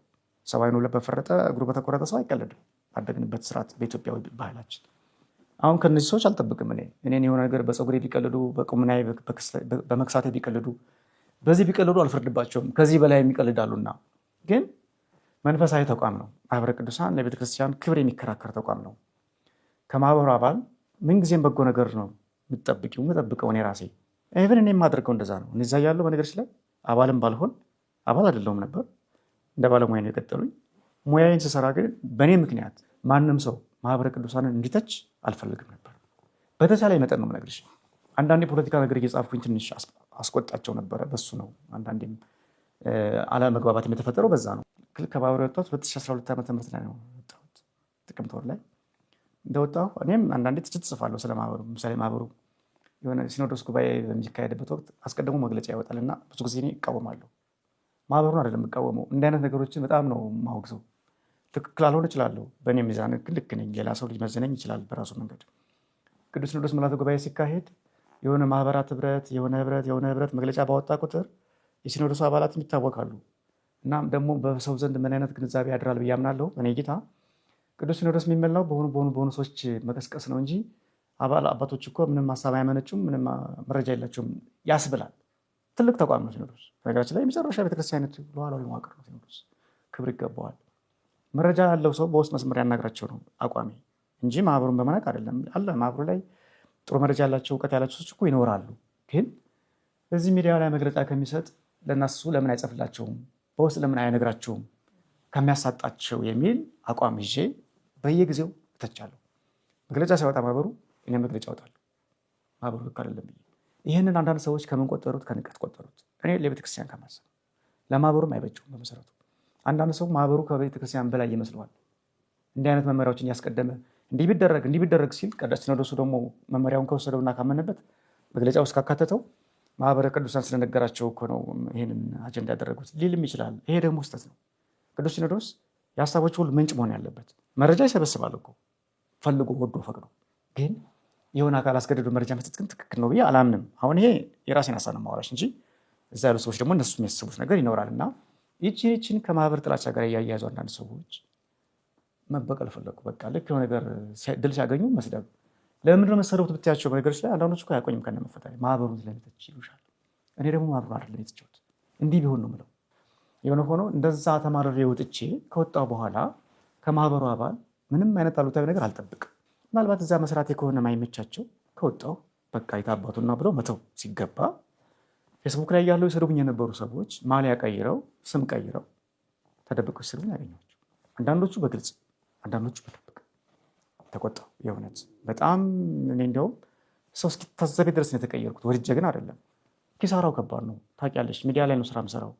Speaker 2: ሰው አይኑ በፈረጠ እግሩ በተቆረጠ ሰው አይቀለድም። ባደግንበት ስርዓት በኢትዮጵያዊ ባህላችን አሁን ከነዚህ ሰዎች አልጠብቅም። እኔን የሆነ ነገር በፀጉሬ ቢቀልዱ፣ በቁምናዬ በመክሳቴ ቢቀልዱ፣ በዚህ ቢቀልዱ አልፈርድባቸውም። ከዚህ በላይ የሚቀልዳሉና ግን መንፈሳዊ ተቋም ነው ማህበረ ቅዱሳን። ለቤተክርስቲያን ክብር የሚከራከር ተቋም ነው። ከማህበሩ አባል ምንጊዜም በጎ ነገር ነው የምጠብቀው እኔ ራሴ። ኢቭን እኔ የማደርገው እንደዛ ነው። እዛ ያለው በነገሮች ላይ አባልም ባልሆን አባል አይደለሁም ነበር፣ እንደ ባለሙያ ነው የቀጠሉኝ። ሙያዬን ስሰራ ግን በእኔ ምክንያት ማንም ሰው ማህበረ ቅዱሳንን እንዲተች አልፈልግም ነበር። በተቻለ መጠን ነው የምነግርሽ። አንዳንዴ ፖለቲካ ነገር እየጻፍኩኝ ትንሽ አስቆጣቸው ነበረ። በሱ ነው አንዳንዴም አለመግባባትም የተፈጠረው በዛ ነው። ከማህበሩ የወጣሁት 2012 ዓ.ም ላይ ነው የወጣሁት። ጥቅምት ወር ላይ እንደወጣሁ እኔም አንዳንዴ ትችት ጽፋለሁ ስለ ማህበሩ። ምሳሌ ማህበሩ የሆነ ሲኖዶስ ጉባኤ በሚካሄድበት ወቅት አስቀድሞ መግለጫ ያወጣልና ብዙ ጊዜ እኔ እቃወማለሁ። ማህበሩን አይደለም የምቃወመው፣ እንዲህ አይነት ነገሮችን በጣም ነው የማወግዘው። ትክክል አልሆን እችላለሁ፣ በእኔ ሚዛን ግን ልክ ነኝ። ሌላ ሰው ሊመዝነኝ ይችላል በራሱ መንገድ። ቅዱስ ሲኖዶስ ምልዓተ ጉባኤ ሲካሄድ የሆነ ማህበራት የሆነ ህብረት መግለጫ ባወጣ ቁጥር የሲኖዶሱ አባላትም ይታወቃሉ። እናም ደግሞ በሰው ዘንድ ምን አይነት ግንዛቤ ያድራል ብዬ አምናለሁ። እኔ ጌታ ቅዱስ ሲኖዶስ የሚመላው በሆኑ ሰዎች መቀስቀስ ነው እንጂ አባቶች እኮ ምንም ሀሳብ አያመነጩም፣ ምንም መረጃ የላቸውም ያስብላል። ትልቅ ተቋም ነው ሲኖዶስ። በነገራችን ላይ የመጨረሻ ቤተክርስቲያን ሉዓላዊ መዋቅር ነው ሲኖዶስ። ክብር ይገባዋል። መረጃ ያለው ሰው በውስጥ መስመር ያናግራቸው ነው አቋሚ እንጂ ማህበሩን በመናቅ አይደለም። አለ ማህበሩ ላይ ጥሩ መረጃ ያላቸው እውቀት ያላቸው ሰዎች እኮ ይኖራሉ። ግን በዚህ ሚዲያ ላይ መግለጫ ከሚሰጥ ለእነሱ ለምን አይጽፍላቸውም? በውስጥ ለምን አይነግራቸውም? ከሚያሳጣቸው የሚል አቋም ይዤ በየጊዜው እተቻለሁ። መግለጫ ሲያወጣ ማህበሩ እኔ መግለጫ አወጣለሁ። ማህበሩ ልክ አይደለም ብዬ ይህንን አንዳንድ ሰዎች ከምን ቆጠሩት? ከንቀት ቆጠሩት። እኔ ለቤተክርስቲያን ከማሰብ ለማህበሩም አይበጀውም። በመሰረቱ አንዳንድ ሰው ማህበሩ ከቤተክርስቲያን በላይ ይመስለዋል። እንዲህ አይነት መመሪያዎችን እያስቀደመ እንዲህ ቢደረግ ሲል ቅዱስ ሲኖዶሱ ደግሞ መመሪያውን ከወሰደውና ካመነበት መግለጫ ውስጥ ካካተተው ማህበረ ቅዱሳን ስለነገራቸው እኮ ነው ይህንን አጀንዳ ያደረጉት ሊልም ይችላል። ይሄ ደግሞ ስህተት ነው። ቅዱስ ሲኖዶስ የሀሳቦች ሁሉ ምንጭ መሆን ያለበት መረጃ ይሰበስባል እኮ ፈልጎ ወዶ ፈቅዶ። ግን የሆነ አካል አስገድዶ መረጃ መስጠት ግን ትክክል ነው ብዬ አላምንም። አሁን ይሄ የራሴን ሀሳብ ነው የማወራሽ እንጂ እዛ ያሉ ሰዎች ደግሞ እነሱ የሚያስቡት ነገር ይኖራል እና ይችን ከማህበር ጥላቻ ጋር እያያዙ አንዳንድ ሰዎች መበቀል ፈለጉ። በቃ ልክ የሆነ ነገር ድል ሲያገኙ መስደብ። ለምንድን ነው መሰረቱት ብትያቸው በነገሮች ላይ አንዳንዶች እኮ አያቆኝም ከነመፈታ ማህበሩን ስለሚተች ይሉሻል። እኔ ደግሞ ማህበሩ አይደለም የተቸውት እንዲህ ቢሆን ነው የምለው። የሆነ ሆኖ እንደዛ ተማርሬ ወጥቼ ከወጣሁ በኋላ ከማህበሩ አባል ምንም አይነት አሉታዊ ነገር አልጠብቅም። ምናልባት እዛ መስራቴ ከሆነ ማይመቻቸው ከወጣሁ በቃ የታባቱና ብለው መተው ሲገባ ፌስቡክ ላይ ያለው የሰደቡኝ የነበሩ ሰዎች ማሊያ ቀይረው ስም ቀይረው ተደብቀው ሲሰሩኝ ያገኘኋቸው። አንዳንዶቹ በግልጽ አንዳንዶቹ በድብቅ ተቆጣሁ። የእውነት በጣም እኔ እንዲያውም ሰው እስኪታዘቤ ድረስ ነው የተቀየርኩት። ወድጄ ግን አይደለም። ኪሳራው ከባድ ነው ታውቂያለሽ። ሚዲያ ላይ ነው ስራ የምሰራው።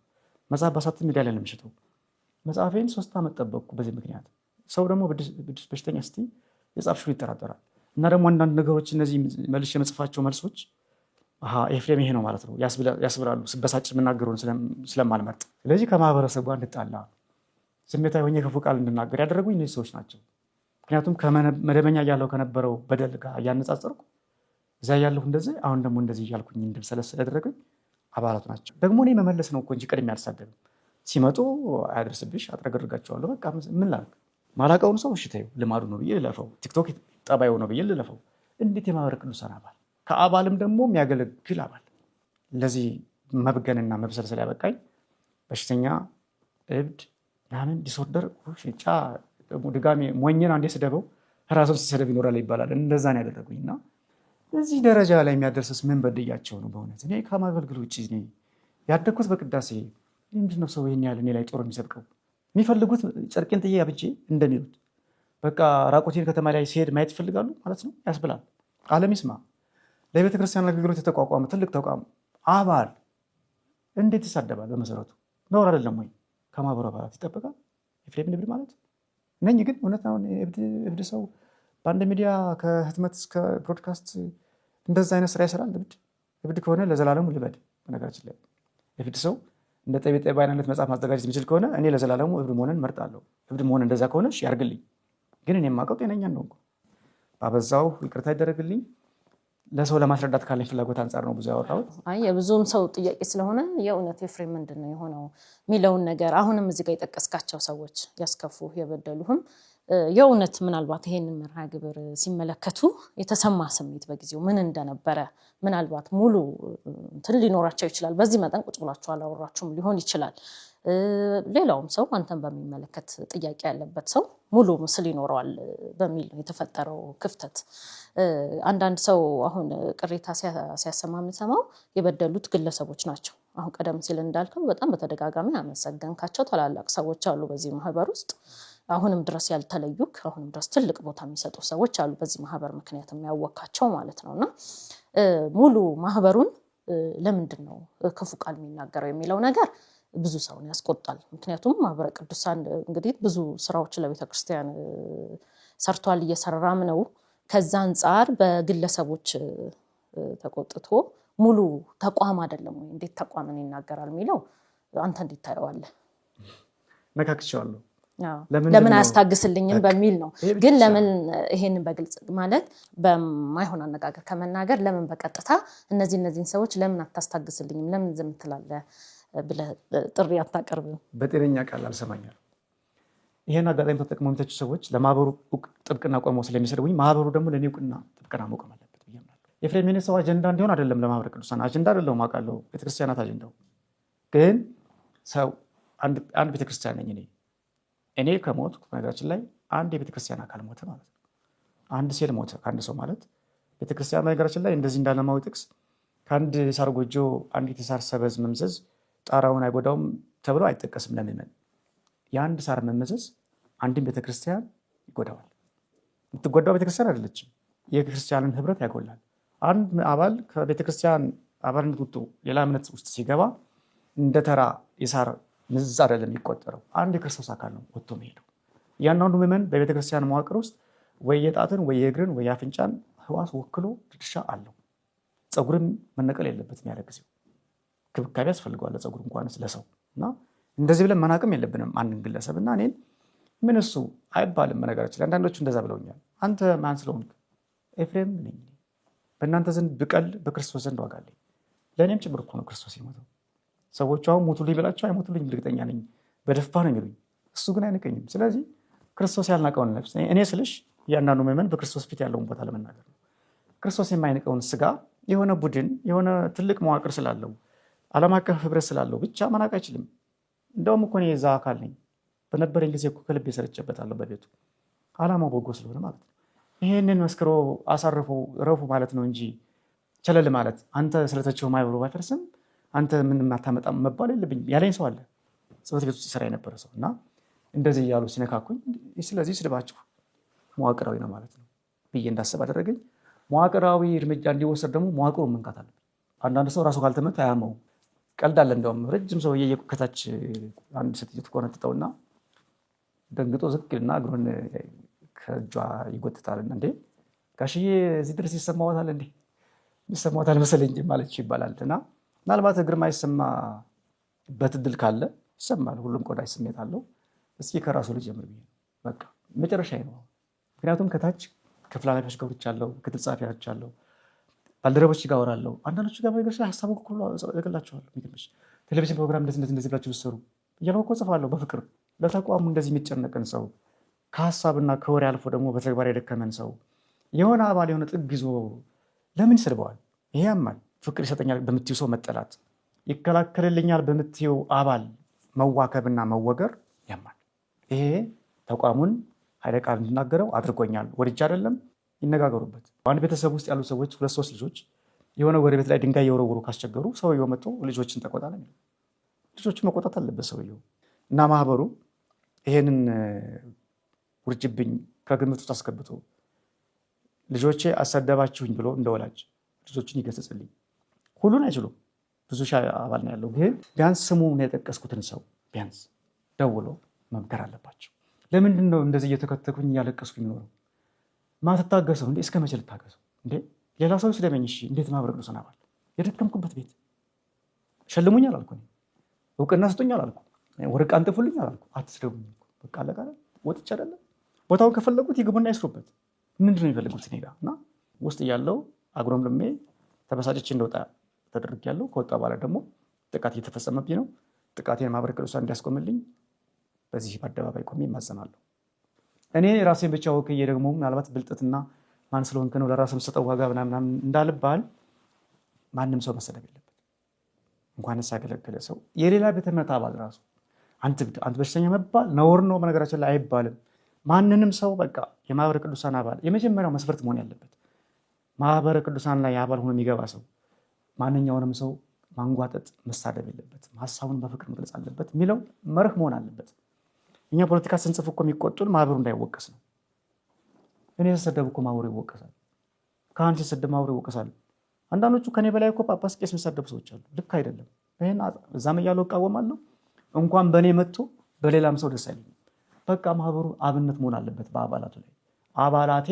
Speaker 2: መጽሐፍ ባሳትም ሚዲያ ላይ ነው የምሸጠው። መጽሐፌን 3 ዓመት ጠበቅኩ በዚህ ምክንያት። ሰው ደግሞ ብድስ በሽተኛ ስትይ የጻፍሽውን ይጠራጠራል። እና ደግሞ አንዳንድ ነገሮች እነዚህ መልሼ የመጽፋቸው መልሶች ኤፍሬም ይሄ ነው ማለት ነው ያስብላሉ። ስበሳጭ የምናገረውን ስለማልመርጥ። ስለዚህ ከማህበረሰቡ ጋር እንድጣላ ስሜታዊ ሆኜ ክፉ ቃል እንድናገር ያደረጉኝ እነዚህ ሰዎች ናቸው። ምክንያቱም መደበኛ እያለሁ ከነበረው በደል ጋር እያነጻጸርኩ እዛ ያለሁ እንደዚህ አሁን ደግሞ እንደዚህ እያልኩኝ እንድብሰለስል ያደረጉኝ አባላቱ ናቸው። ደግሞ እኔ መመለስ ነው እኮ እንጂ ቅድሜ አልሳደብም። ሲመጡ አያደርስብሽ አጥረግርጋቸዋለሁ። በቃ ምን ላድርግ? ማላውቀውን ሰው እሺ ተይው ልማዱ ነው ብዬ ልለፈው። ቲክቶክ ጠባዩ ነው ብዬ ልለፈው። እንዴት የማህበረ ቅዱሳን አባል ከአባልም ደግሞ የሚያገለግል አባል ለዚህ መብገንና መብሰልሰል ያበቃኝ በሽተኛ እብድ ምናምን ዲስኦርደር ሽጫ ድጋሚ ሞኝን አንዴ ስደበው ራሱን ሲሰደብ ይኖራል ይባላል። እንደዛ ነው ያደረጉኝ እና እዚህ ደረጃ ላይ የሚያደርስስ ምን በድያቸው ነው? በእውነት እኔ ከማገልገል ውጭ ያደግኩት በቅዳሴ ምንድነው ሰው ይህን ያህል እኔ ላይ ጦር የሚሰብቀው? የሚፈልጉት ጨርቄን ጥዬ አብጄ እንደሚሉት በቃ ራቆቴን ከተማ ላይ ሲሄድ ማየት ይፈልጋሉ ማለት ነው ያስብላል። ዓለም ይስማ። ለቤተክርስቲያን አገልግሎት የተቋቋመ ትልቅ ተቋም አባል እንዴት ይሳደባል? በመሰረቱ ነውር አይደለም ወይ? ከማህበሩ አባላት ይጠበቃል ኤፍሬምን እብድ ማለት። እነኚህ ግን እውነት አሁን እብድ ሰው በአንድ ሚዲያ ከህትመት እስከ ብሮድካስት እንደዛ አይነት ስራ ይሰራል? እብድ ከሆነ ለዘላለሙ ልበድ። በነገራችን ላይ እብድ ሰው እንደ ጠቢብ በአይነት መጽሐፍ ማዘጋጀት የሚችል ከሆነ እኔ ለዘላለሙ እብድ መሆንን መርጣለሁ። እብድ መሆን እንደዛ ከሆነ ያርግልኝ። ግን እኔ የማውቀው ጤነኛ ነው። ባበዛው ይቅርታ ይደረግልኝ። ለሰው ለማስረዳት ካለኝ ፍላጎት አንጻር ነው ብዙ ያወራሁት።
Speaker 1: የብዙም ሰው ጥያቄ ስለሆነ የእውነት ኤፍሬም ምንድን ነው የሆነው የሚለውን ነገር አሁንም እዚህ ጋር የጠቀስካቸው ሰዎች ያስከፉ የበደሉህም የእውነት ምናልባት ይሄንን መርሃ ግብር ሲመለከቱ የተሰማ ስሜት በጊዜው ምን እንደነበረ ምናልባት ሙሉ እንትን ሊኖራቸው ይችላል። በዚህ መጠን ቁጭ ብላችሁ አላወራችሁም ሊሆን ይችላል። ሌላውም ሰው አንተን በሚመለከት ጥያቄ ያለበት ሰው ሙሉ ምስል ይኖረዋል በሚል የተፈጠረው ክፍተት። አንዳንድ ሰው አሁን ቅሬታ ሲያሰማ የምንሰማው የበደሉት ግለሰቦች ናቸው። አሁን ቀደም ሲል እንዳልከው በጣም በተደጋጋሚ ያመሰገንካቸው ታላላቅ ሰዎች አሉ በዚህ ማህበር ውስጥ አሁንም ድረስ ያልተለዩክ፣ አሁንም ድረስ ትልቅ ቦታ የሚሰጡ ሰዎች አሉ በዚህ ማህበር ምክንያት የሚያወካቸው ማለት ነውና ሙሉ ማህበሩን ለምንድን ነው ክፉ ቃል የሚናገረው የሚለው ነገር ብዙ ሰውን ያስቆጣል። ምክንያቱም ማህበረ ቅዱሳን እንግዲህ ብዙ ስራዎች ለቤተክርስቲያን ሰርቷል፣ እየሰራም ነው። ከዛ አንጻር በግለሰቦች ተቆጥቶ ሙሉ ተቋም አይደለም ወይ እንዴት ተቋምን ይናገራል የሚለው አንተ እንዴት ታየዋለህ?
Speaker 2: ነካክቻለሁ።
Speaker 1: ለምን አያስታግስልኝም በሚል ነው። ግን ለምን ይሄንን በግልጽ ማለት በማይሆን አነጋገር ከመናገር ለምን በቀጥታ እነዚህን ሰዎች ለምን አታስታግስልኝም፣ ለምን ዝም ትላለህ ብለህ ጥሪ አታቀርብም?
Speaker 2: በጤነኛ ቃል አልሰማኛል። ይሄን አጋጣሚ ተጠቅመው የሚተቹ ሰዎች ለማህበሩ ጥብቅና ቆመው ስለሚሰድቡኝ ማህበሩ ደግሞ ለእኔ እውቅና ጥብቅና መቆም አለበት ብዬ እምላለሁ። ኤፍሬም የኔ ሰው አጀንዳ እንዲሆን አይደለም፣ ለማህበረ ቅዱሳን አጀንዳ አይደለም አውቃለሁ። ቤተክርስቲያናት አጀንዳው ግን ሰው አንድ ቤተክርስቲያን ነኝ እኔ ከሞት ነገራችን ላይ አንድ የቤተክርስቲያን አካል ሞተ ማለት ነው። አንድ ሴል ሞተ ከአንድ ሰው ማለት ቤተክርስቲያን ነገራችን ላይ እንደዚህ እንዳለማዊ ጥቅስ ከአንድ ሳር ጎጆ አንዲት የሳር ሰበዝ መምዘዝ ጣራውን አይጎዳውም ተብሎ አይጠቀስም። ለምእመን የአንድ ሳር መመዘዝ አንድን ቤተክርስቲያን ይጎዳዋል። የምትጎዳው ቤተክርስቲያን አይደለችም፣ የክርስቲያንን ህብረት ያጎላል። አንድ አባል ከቤተክርስቲያን አባልነት ወጥቶ ሌላ እምነት ውስጥ ሲገባ እንደ ተራ የሳር ምዝ አይደለም የሚቆጠረው፣ አንድ የክርስቶስ አካል ነው ወጥቶ መሄደው። እያንዳንዱ ምዕመን በቤተክርስቲያን መዋቅር ውስጥ ወይ የጣትን ወይ የእግርን ወይ የአፍንጫን ህዋስ ወክሎ ድርሻ አለው። ፀጉርም መነቀል የለበትም ያለ ጊዜው ክብካቤ ያስፈልገዋል ለፀጉር እንኳን ስለሰው እና እንደዚህ ብለን መናቅም የለብንም አንድን ግለሰብ እና እኔን ምን እሱ አይባልም። በነገራችን ላይ አንዳንዶቹ እንደዛ ብለውኛል። አንተ ማን ስለሆንክ? ኤፍሬም ነኝ። በእናንተ ዘንድ ብቀል በክርስቶስ ዘንድ ዋጋ አለኝ። ለእኔም ጭምር እኮ ነው ክርስቶስ የሞተው። ሰዎቹ አሁን ሞቱልኝ ብላቸው አይሞቱልኝ እርግጠኛ ነኝ፣ በደፋ ነው የሚሉኝ። እሱ ግን አይንቀኝም። ስለዚህ ክርስቶስ ያልናቀውን ነፍስ እኔ ስልሽ እያንዳንዱ ምዕመን በክርስቶስ ፊት ያለውን ቦታ ለመናገር ነው። ክርስቶስ የማይንቀውን ስጋ የሆነ ቡድን የሆነ ትልቅ መዋቅር ስላለው ዓለም አቀፍ ህብረት ስላለው ብቻ መናቅ አይችልም። እንደውም እኮ እኔ የዛ አካል ነኝ። በነበረኝ ጊዜ እኮ ከልቤ ሰርቼበታለሁ በቤቱ ዓላማው በጎ ስለሆነ ማለት ነው። ይሄንን መስክሮ አሳርፎ ረፉ ማለት ነው እንጂ ቸለል ማለት አንተ ስለተቸው ማይብሮ ባይፈርስም አንተ ምንም አታመጣም መባል የለብኝም ያለኝ ሰው አለ፣ ጽሕፈት ቤት ውስጥ ይሰራ የነበረ ሰው እና እንደዚህ እያሉ ሲነካኩኝ፣ ስለዚህ ስድባችሁ መዋቅራዊ ነው ማለት ነው ብዬ እንዳስብ አደረገኝ። መዋቅራዊ እርምጃ እንዲወሰድ ደግሞ መዋቅሩን መንካት አለብን። አንዳንድ ሰው ራሱ ካልተመታ አያመው ቀልዳለ። እንደውም ረጅም ሰው ከታች አንድ ሴትዮ ትቆነጥጠውና ደንግጦ ዝቅልና እግሩን ከእጇ ይጎትታልና እንዴ ጋሽዬ እዚህ ድረስ ይሰማዎታል እንዴ? ይሰማዎታል መሰለኝ ማለት ይባላል። እና ምናልባት እግር ማይሰማበት እድል ካለ ይሰማል። ሁሉም ቆዳ ስሜት አለው። እስኪ ከራሱ ልጀምር ብዬ በቃ መጨረሻ ነው። ምክንያቱም ከታች ክፍል ኃላፊዎች ጋር ብቻለሁ፣ ክትል ጻፊዎች አለው፣ ባልደረቦች ጋር አወራለሁ። አንዳንዶቹ ጋር በነገርሽ ላይ ሀሳቡ ሁሉ እልክላቸዋለሁ። የሚገርምሽ ቴሌቪዥን ፕሮግራም እንደዚህ ብላችሁ ብትሰሩ እያልኩ እኮ ጽፋለሁ በፍቅር ለተቋሙ እንደዚህ የሚጨነቅን ሰው ከሀሳብና ከወሬ አልፎ ደግሞ በተግባር የደከመን ሰው የሆነ አባል የሆነ ጥግ ይዞ ለምን ይሰድበዋል? ይሄ ያማል። ፍቅር ይሰጠኛል በምትይው ሰው መጠላት፣ ይከላከልልኛል በምትይው አባል መዋከብና መወገር ያማል። ይሄ ተቋሙን ኃይለ ቃል እንድናገረው አድርጎኛል። ወድጄ አይደለም፣ ይነጋገሩበት። በአንድ ቤተሰብ ውስጥ ያሉ ሰዎች 2-3 ልጆች የሆነ ጎረቤት ላይ ድንጋይ የወረወሩ ካስቸገሩ ሰውየው መጥቶ ልጆችን ተቆጣ ነው የሚለው። ልጆቹ መቆጣት አለበት ሰውየው እና ማህበሩ ይሄንን ውርጅብኝ ከግምት ውስጥ አስገብቶ ልጆቼ አሰደባችሁኝ ብሎ እንደወላጅ ልጆችን ይገስጽልኝ። ሁሉን አይችሉም፣ ብዙ ሺህ አባል ነው ያለው። ግን ቢያንስ ስሙን የጠቀስኩትን ሰው ቢያንስ ደውሎ መምከር አለባቸው። ለምንድን ነው እንደዚህ እየተከተኩኝ እያለቀስኩኝ ኖረው ማትታገሰው እንዴ? እስከ መቼ ልታገሰው እንዴ? ሌላ ሰው ስለመኝ እሺ፣ እንዴት ማህበረ ቅዱሳን አባል የደከምኩበት ቤት ሸልሙኝ አላልኩ፣ እውቅና ስጡኝ አላልኩ፣ ወርቅ አንጥፉልኝ አላልኩ። አትስደቡኝ በቃ አለቃ ወጥቼ አይደለም። ቦታውን ከፈለጉት ይግቡና ይስሩበት። ምንድን ነው የሚፈልጉት እኔ ጋር? እና ውስጥ እያለው አጉረምርሜ ተበሳጭቼ እንደወጣ ተደርጌያለሁ። ከወጣ በኋላ ደግሞ ጥቃት እየተፈጸመብኝ ነው። ጥቃቴን ማህበረ ቅዱሳን እንዲያስቆምልኝ በዚህ በአደባባይ ቆሜ እማጸናለሁ። እኔ ራሴን ብቻ ወክዬ ደግሞ ምናልባት ብልጥትና ማን ስለሆንክ ነው ለራስ የምሰጠው ዋጋ ምናምን እንዳልባል ማንም ሰው መሰደብ የለበት። እንኳንስ ያገለገለ ሰው የሌላ ቤተ እምነት አባል ራሱ አንተ በሽተኛ መባል ነውር ነው። በነገራችን ላይ አይባልም። ማንንም ሰው በቃ የማህበረ ቅዱሳን አባል የመጀመሪያው መስፈርት መሆን ያለበት ማህበረ ቅዱሳን ላይ አባል ሆኖ የሚገባ ሰው ማንኛውንም ሰው ማንጓጠጥ፣ መሳደብ የለበትም። ሀሳቡን በፍቅር መግለጽ አለበት የሚለው መርህ መሆን አለበት። እኛ ፖለቲካ ስንጽፍ እኮ የሚቆጡን ማህበሩ እንዳይወቀስ ነው። እኔ ስሰደብ እኮ ማህበሩ ይወቀሳል። ካህን ሲሰደብ ማህበሩ ይወቀሳል። አንዳንዶቹ ከኔ በላይ እኮ ጳጳስ፣ ቄስ የሚሰደቡ ሰዎች አሉ። ልክ አይደለም። ይህን እዛም እያለው እቃወማለሁ። እንኳን በእኔ መጥቶ በሌላም ሰው ደስ አይለኝም። በቃ ማህበሩ አብነት መሆን አለበት በአባላቱ ላይ። አባላቴ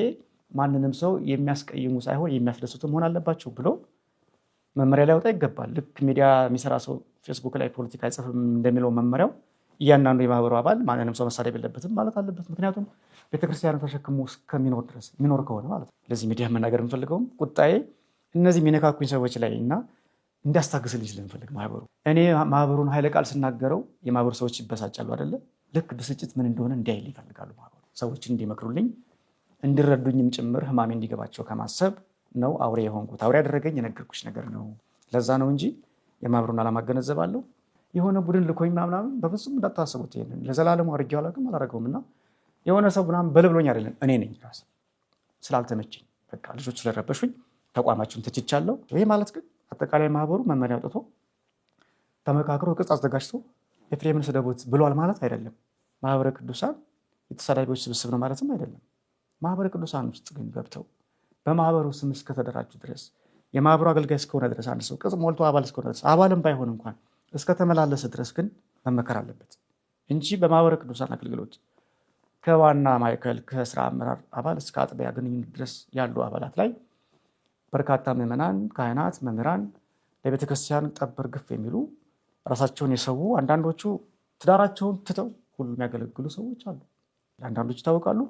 Speaker 2: ማንንም ሰው የሚያስቀይሙ ሳይሆን የሚያስደስቱ መሆን አለባቸው ብሎ መመሪያ ሊያወጣ ይገባል። ልክ ሚዲያ የሚሰራ ሰው ፌስቡክ ላይ ፖለቲካ አይጽፍም እንደሚለው መመሪያው እያንዳንዱ የማህበሩ አባል ማንንም ሰው መሳደብ የለበትም ማለት አለበት። ምክንያቱም ቤተክርስቲያንን ተሸክሞ እስከሚኖር ድረስ የሚኖር ከሆነ ማለት ነው። ለዚህ ሚዲያ መናገር የምፈልገውም ቁጣዬ እነዚህ የሚነካኩኝ ሰዎች ላይ እና እንዲያስታግስልኝ ስለምፈልግ ማህበሩ እኔ ማህበሩን ኃይለ ቃል ስናገረው የማህበሩ ሰዎች ይበሳጫሉ አይደለ? ልክ ብስጭት ምን እንደሆነ እንዲያይል ይፈልጋሉ። ማህበሩ ሰዎችን እንዲመክሩልኝ እንዲረዱኝም ጭምር ህማሜ እንዲገባቸው ከማሰብ ነው አውሬ የሆንኩት። አውሬ ያደረገኝ የነገርኩሽ ነገር ነው። ለዛ ነው እንጂ የማህበሩን ዓላማ እገነዘባለሁ። የሆነ ቡድን ልኮኝ ምናምን በፍጹም እንዳታስቡት። ይሄንን ለዘላለሙ አድርጌው አላውቅም፣ አላደረገውም። እና የሆነ ሰው ምናምን በልብሎኝ አይደለም፣ እኔ ነኝ ራስ ስላልተመቸኝ፣ በቃ ልጆች ስለረበሹኝ ተቋማችሁን ትችቻለሁ። ይሄ ማለት ግን አጠቃላይ ማህበሩ መመሪያ አውጥቶ ተመካክሮ ቅጽ አዘጋጅቶ ኤፍሬምን ስደቡት ብሏል ማለት አይደለም። ማህበረ ቅዱሳን የተሳዳቢዎች ስብስብ ነው ማለትም አይደለም። ማህበረ ቅዱሳን ውስጥ ግን ገብተው በማህበሩ ስም እስከተደራጁ ድረስ የማህበሩ አገልጋይ እስከሆነ ድረስ አንድ ሰው ቅጽ ሞልቶ አባል እስከሆነ ድረስ አባልም ባይሆን እንኳን እስከተመላለሰ ድረስ ግን መመከር አለበት እንጂ በማህበረ ቅዱሳን አገልግሎት ከዋና ማዕከል ከስራ አመራር አባል እስከ አጥቢያ ግንኙነት ድረስ ያሉ አባላት ላይ በርካታ ምዕመናን፣ ካህናት፣ መምህራን ለቤተክርስቲያን ጠበር ግፍ የሚሉ ራሳቸውን የሰው አንዳንዶቹ ትዳራቸውን ትተው ሁሉ የሚያገለግሉ ሰዎች አሉ። አንዳንዶቹ ይታወቃሉ፣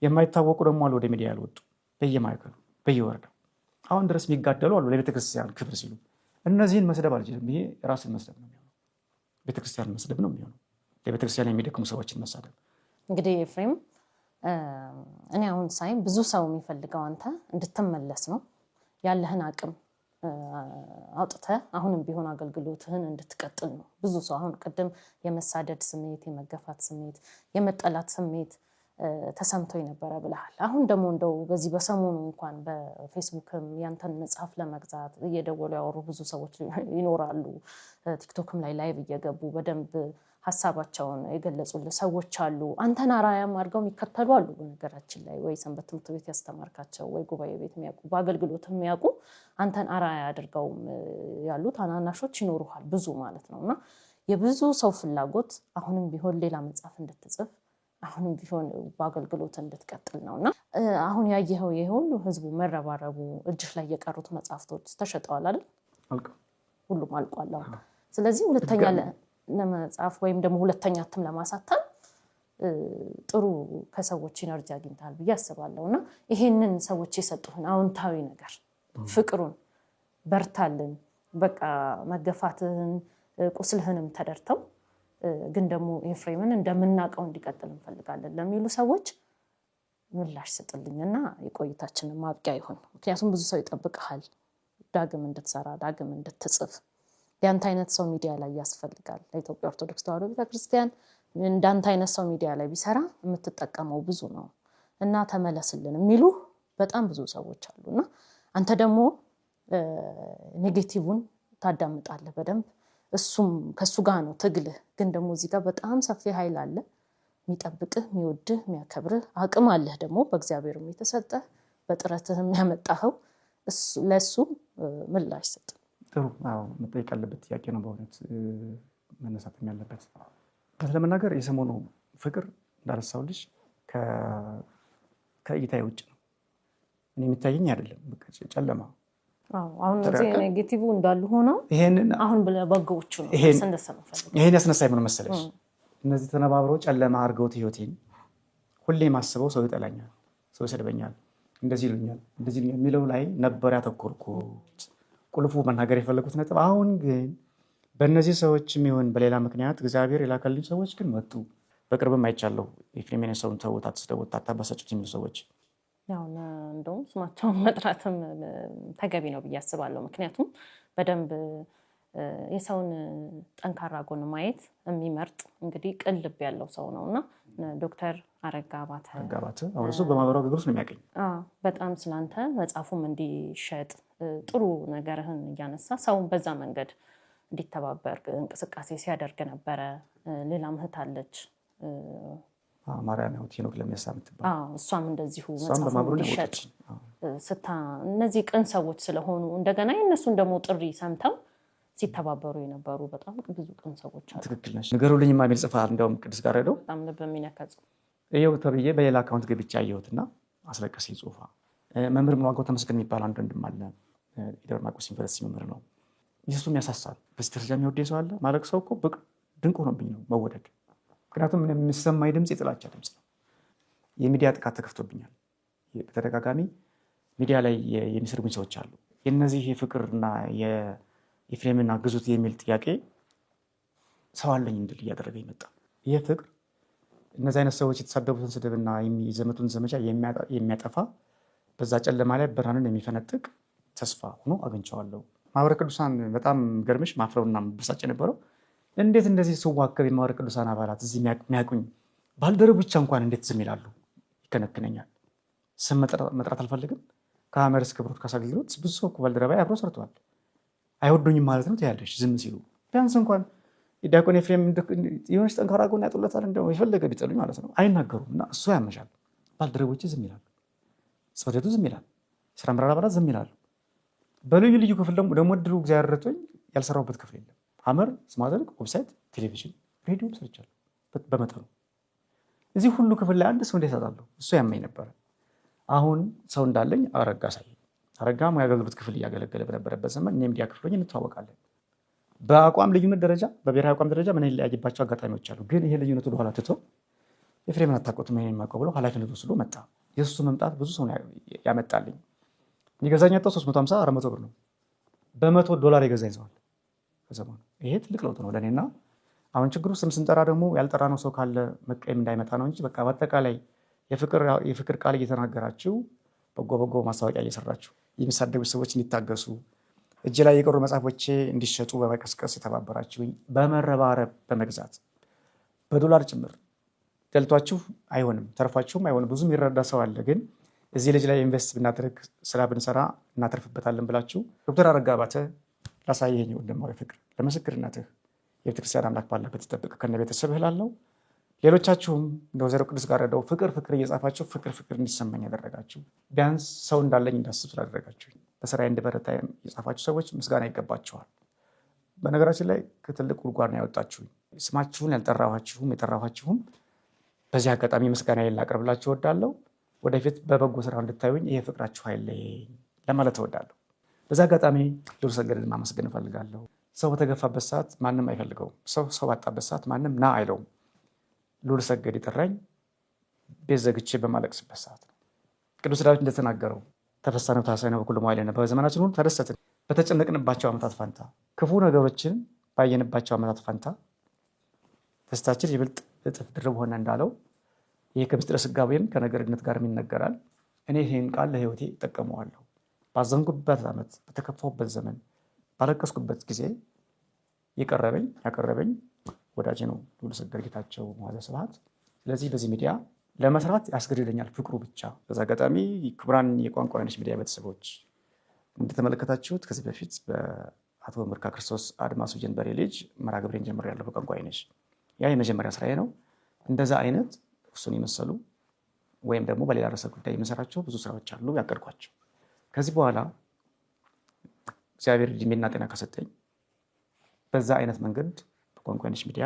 Speaker 2: የማይታወቁ ደግሞ አሉ። ወደ ሚዲያ ያልወጡ በየማዕከሉ በየወረዳው አሁን ድረስ የሚጋደሉ አሉ ለቤተክርስቲያን ክብር ሲሉ። እነዚህን መስደብ አልችልም። ይሄ ራስን መስደብ ነው የሚሆነው፣ ቤተክርስቲያን መስደብ ነው የሚሆነው። ለቤተክርስቲያን የሚደክሙ ሰዎችን መሳደብ።
Speaker 1: እንግዲህ ኤፍሬም እኔ አሁን ሳይም ብዙ ሰው የሚፈልገው አንተ እንድትመለስ ነው ያለህን አቅም አውጥተህ አሁንም ቢሆን አገልግሎትህን እንድትቀጥል ነው። ብዙ ሰው አሁን ቅድም የመሳደድ ስሜት፣ የመገፋት ስሜት፣ የመጠላት ስሜት ተሰምቶኝ ነበረ ብለሃል። አሁን ደግሞ እንደው በዚህ በሰሞኑ እንኳን በፌስቡክም ያንተን መጽሐፍ ለመግዛት እየደወሉ ያወሩ ብዙ ሰዎች ይኖራሉ። ቲክቶክም ላይ ላይቭ እየገቡ በደንብ ሀሳባቸውን የገለጹልህ ሰዎች አሉ። አንተን አርአያም አድርገው የሚከተሉ አሉ። በነገራችን ላይ ወይ ሰንበት ትምህርት ቤት ያስተማርካቸው ወይ ጉባኤ ቤት የሚያውቁ በአገልግሎት የሚያውቁ አንተን አርአያ አድርገው ያሉ ታናናሾች ይኖሩሃል፣ ብዙ ማለት ነው። እና የብዙ ሰው ፍላጎት አሁንም ቢሆን ሌላ መጽሐፍ እንድትጽፍ አሁንም ቢሆን በአገልግሎት እንድትቀጥል ነው። እና አሁን ያየኸው ይሄ ሁሉ ህዝቡ መረባረቡ እጅህ ላይ የቀሩት መጽሐፍቶች ተሸጠዋል አይደል? ሁሉም አልቋል። ስለዚህ ሁለተኛ ለመጽሐፍ ወይም ደግሞ ሁለተኛ እትም ለማሳተም ጥሩ ከሰዎች ኢነርጂ አግኝተሃል ብዬ አስባለሁ። እና ይሄንን ሰዎች የሰጡህን አዎንታዊ ነገር ፍቅሩን፣ በርታልን፣ በቃ መገፋትህን ቁስልህንም ተደርተው ግን ደግሞ ኤፍሬምን እንደምናውቀው እንዲቀጥል እንፈልጋለን ለሚሉ ሰዎች ምላሽ ስጥልኝና የቆይታችንን ማብቂያ ይሁን። ምክንያቱም ብዙ ሰው ይጠብቅሃል ዳግም እንድትሰራ ዳግም እንድትጽፍ። ያንተ አይነት ሰው ሚዲያ ላይ ያስፈልጋል። ለኢትዮጵያ ኦርቶዶክስ ተዋሕዶ ቤተክርስቲያን እንዳንተ አይነት ሰው ሚዲያ ላይ ቢሰራ የምትጠቀመው ብዙ ነው እና ተመለስልን የሚሉ በጣም ብዙ ሰዎች አሉና አንተ ደግሞ ኔጌቲቭን ታዳምጣለህ በደንብ። እሱም ከሱ ጋር ነው ትግልህ። ግን ደግሞ እዚህ ጋር በጣም ሰፊ ኃይል አለ የሚጠብቅህ፣ የሚወድህ፣ የሚያከብርህ አቅም አለህ ደግሞ በእግዚአብሔርም የተሰጠህ በጥረትህ የሚያመጣኸው። ለእሱ ምላሽ ሰጥ።
Speaker 2: ጥሩ። መጠየቅ ያለበት ጥያቄ ነው በእውነት መነሳትም ያለበት። ለመናገር የሰሞኑ ፍቅር እንዳነሳሁልሽ ከእይታዬ ውጭ ነው። እኔ የሚታየኝ አይደለም፣ ጨለማ።
Speaker 1: አሁን እዚህ ኔጌቲቭ እንዳሉ ሆነው አሁን በጎዎቹ ነው
Speaker 2: ይሄን ያስነሳኝ ምን መሰለሽ፣ እነዚህ ተነባብረው ጨለማ አድርገውት ህይወቴን ሁሌ ማስበው ሰው ይጠላኛል፣ ሰው ይሰድበኛል፣ እንደዚህ ይሉኛል፣ እንደዚህ የሚለው ላይ ነበር ያተኮርኩት። ቁልፉ መናገር የፈለጉት ነጥብ። አሁን ግን በእነዚህ ሰዎችም ይሁን በሌላ ምክንያት እግዚአብሔር የላከልኝ ሰዎች ግን መጡ። በቅርብም አይቻለሁ። ኤፍሬምን ሰውን ተውት፣ አትስደቡት፣ አታባሳጩት የሚሉ ሰዎች
Speaker 1: እንደውም ስማቸውን መጥራትም ተገቢ ነው ብዬ አስባለሁ። ምክንያቱም በደንብ የሰውን ጠንካራ ጎን ማየት የሚመርጥ እንግዲህ ቅን ልብ ያለው ሰው ነው እና ዶክተር አረጋ አባተ
Speaker 2: አሁን እሱ በማህበራዊ አገልግሎት ነው የሚያገኝ።
Speaker 1: በጣም ስላንተ መጽሐፉም እንዲሸጥ ጥሩ ነገርህን እያነሳ ሰውን በዛ መንገድ እንዲተባበር እንቅስቃሴ ሲያደርግ ነበረ። ሌላ እህት አለች
Speaker 2: ማርያም ሄኖክ ለሚያሳ የምትባል
Speaker 1: እሷም እንደዚሁ መጽሐፉ እንዲሸጥ እነዚህ ቅን ሰዎች ስለሆኑ እንደገና የእነሱን ደግሞ ጥሪ ሰምተው ሲተባበሩ የነበሩ በጣም ብዙ ቅን ሰዎች አሉ።
Speaker 2: ትክክል ነሽ። ንገሩልኝ የሚል ጽፋል። እንደውም ቅዱስ ጋር ሄደው
Speaker 1: በጣም ልብ የሚነካጽ
Speaker 2: ይኸው ተብዬ በሌላ አካውንት ገብቼ አየሁትና አስለቀሰኝ ጽሁፋ። መምህር ምንዋጋው ተመስገን የሚባል አንድ ወንድም አለ። የደብረ ማርቆስ ዩኒቨርሲቲ መምህር ነው። ኢየሱስም ያሳሳል። በዚህ ደረጃ የሚወደኝ ሰው አለ ማለት ሰው እኮ ድንቅ ሆኖብኝ ነው መወደድ። ምክንያቱም የሚሰማኝ ድምፅ የጥላቻ ድምፅ ነው። የሚዲያ ጥቃት ተከፍቶብኛል። በተደጋጋሚ ሚዲያ ላይ የሚሰርጉኝ ሰዎች አሉ። የነዚህ የፍቅርና የኤፍሬምና ግዙት የሚል ጥያቄ ሰው አለኝ እንድል እያደረገ ይመጣ። ይህ ፍቅር እነዚህ አይነት ሰዎች የተሳደቡትን ስድብና የሚዘመቱን ዘመቻ የሚያጠፋ በዛ ጨለማ ላይ ብርሃንን የሚፈነጥቅ ተስፋ ሆኖ አግኝቼዋለሁ። ማህበረ ቅዱሳን በጣም ገርምሽ ማፍረውና መበሳጭ የነበረው እንዴት እንደዚህ ስዋከብ የማህበረ ቅዱሳን አባላት እዚህ የሚያውቁኝ ባልደረቦች እንኳን እንዴት ዝም ይላሉ? ይከነክነኛል። ስም መጥራት አልፈልግም። ከሐመር እስከ ብሮድካስት አገልግሎት ብዙ ሰው ባልደረባ አብሮ ሰርተዋል። አይወዱኝም ማለት ነው ትያለሽ ዝም ሲሉ። ቢያንስ እንኳን የዲያቆን ኤፍሬም የሆነች ጠንካራ ጎን ያጡለታል። እንደው የፈለገ ቢጠሉኝ ማለት ነው አይናገሩም። እና እሱ ያመሻል። ባልደረቦች ዝም ይላሉ። ጽሕፈት ቤቱ ዝም ይላል። ስራ አመራር አባላት ዝም ይላሉ። በልዩ ልዩ ክፍል ደግሞ ድሩ እግዚአብሔር ረድቶኝ ያልሰራሁበት ክፍል የለም። ሐመር ስማዘልቅ ዌብሳይት፣ ቴሌቪዥን፣ ሬዲዮ ሰርቻለሁ በመጠኑ። እዚህ ሁሉ ክፍል ላይ አንድ ሰው እንዴት አጣለሁ? እሱ ያመኝ ነበረ። አሁን ሰው እንዳለኝ አረጋ ሳይ አረጋ ሙያ አገልግሎት ክፍል እያገለገለ በነበረበት ዘመን እኔ ሚዲያ ክፍሎኝ እንተዋወቃለን። በአቋም ልዩነት ደረጃ በብሔራዊ አቋም ደረጃ ምን ይለያይባቸው አጋጣሚዎች አሉ። ግን ይሄ ልዩነት ወደ ኋላ ትቶ ኤፍሬምን አታውቁትም ይሄን የማውቀው ብሎ ኃላፊነት ወስዶ መጣ። የእሱ መምጣት ብዙ ሰው ያመጣልኝ። የገዛኝ ያጣው 350 400 ብር ነው። $100 የገዛኝ ሰዋል ከዘመኑ። ይሄ ትልቅ ለውጥ ነው ለእኔና አሁን ችግሩ ስም ስንጠራ ደግሞ ያልጠራነው ሰው ካለ መቀየም እንዳይመጣ ነው እንጂ በቃ በአጠቃላይ የፍቅር ቃል እየተናገራችሁ በጎ ማስታወቂያ እየሰራችሁ የሚሳደቡ ሰዎች እንዲታገሱ እጅ ላይ የቀሩ መጽሐፎቼ እንዲሸጡ በመቀስቀስ የተባበራችሁኝ በመረባረብ በመግዛት በዶላር ጭምር ደልቷችሁ አይሆንም ተርፋችሁም አይሆንም። ብዙ የሚረዳ ሰው አለ። ግን እዚህ ልጅ ላይ ኢንቨስት ብናደርግ ስራ ብንሰራ እናተርፍበታለን ብላችሁ ዶክተር አረጋ አባተ ላሳየኝ ወንድማዊ ፍቅር ለምስክርነትህ የቤተክርስቲያን አምላክ ባለበት ይጠብቅ ከነ ቤተሰብህ እላለሁ። ሌሎቻችሁም እንደ ወይዘሮ ቅዱስ ጋር ሄደው ፍቅር እየጻፋችሁ ፍቅር እንዲሰማኝ ያደረጋችሁ ቢያንስ ሰው እንዳለኝ እንዳስብ ስላደረጋችሁ በስራዬ እንድበረታ የጻፋችሁ ሰዎች ምስጋና ይገባችኋል። በነገራችን ላይ ከትልቅ ጉድጓድ ነው ያወጣችሁኝ። ስማችሁን ያልጠራኋችሁም የጠራኋችሁም በዚህ አጋጣሚ ምስጋናዬን ላቀርብላችሁ እወዳለሁ። ወደፊት በበጎ ስራ እንድታዩኝ ይሄ ፍቅራችሁ አይለየኝ ለማለት እወዳለሁ። በዚህ አጋጣሚ ልዑል ሰገድን ማመስገን እፈልጋለሁ። ሰው በተገፋበት ሰዓት ማንም አይፈልገውም። ሰው ባጣበት ሰዓት ማንም ና አይለውም። ልዑል ሰገድ የጠራኝ ቤት ዘግቼ በማለቅስበት ሰዓት ነው። ቅዱስ ዳዊት እንደተናገረው ተፈሳነው ታሳይነው በኩሉ መዋዕሊነ በዘመናችን ሁሉ ተደሰትን። በተጨነቅንባቸው ዓመታት ፈንታ ክፉ ነገሮችን ባየንባቸው ዓመታት ፈንታ ደስታችን ይበልጥ እጥፍ ድርብ ሆነ እንዳለው ይህ ከምስጢረ ሥጋዌም ከነገርነት ጋር ይነገራል። እኔ ይህን ቃል ለሕይወቴ እጠቀመዋለሁ። ባዘንኩበት ዓመት፣ በተከፋሁበት ዘመን፣ ባለቀስኩበት ጊዜ ያቀረበኝ ወዳጄ ነው ልዑል ሰገድ ጌታቸው መዋዕለ ስብሐት። ስለዚህ በዚህ ሚዲያ ለመስራት ያስገድደኛል ፍቅሩ ብቻ። በዛ አጋጣሚ ክቡራን የቋንቋ አይነሽ ሚዲያ ቤተሰቦች እንደተመለከታችሁት ከዚህ በፊት በአቶ መርካ ክርስቶስ አድማሱ ጀንበሬ ልጅ መርሐ ግብሬን ጀምሬያለሁ በቋንቋ አይነሽ። ያ የመጀመሪያ ስራዬ ነው። እንደዛ አይነት እሱን የመሰሉ ወይም ደግሞ በሌላ ርዕሰ ጉዳይ የምሰራቸው ብዙ ስራዎች አሉ ያቀድኳቸው። ከዚህ በኋላ እግዚአብሔር እድሜና ጤና ከሰጠኝ በዛ አይነት መንገድ በቋንቋ አይነሽ ሚዲያ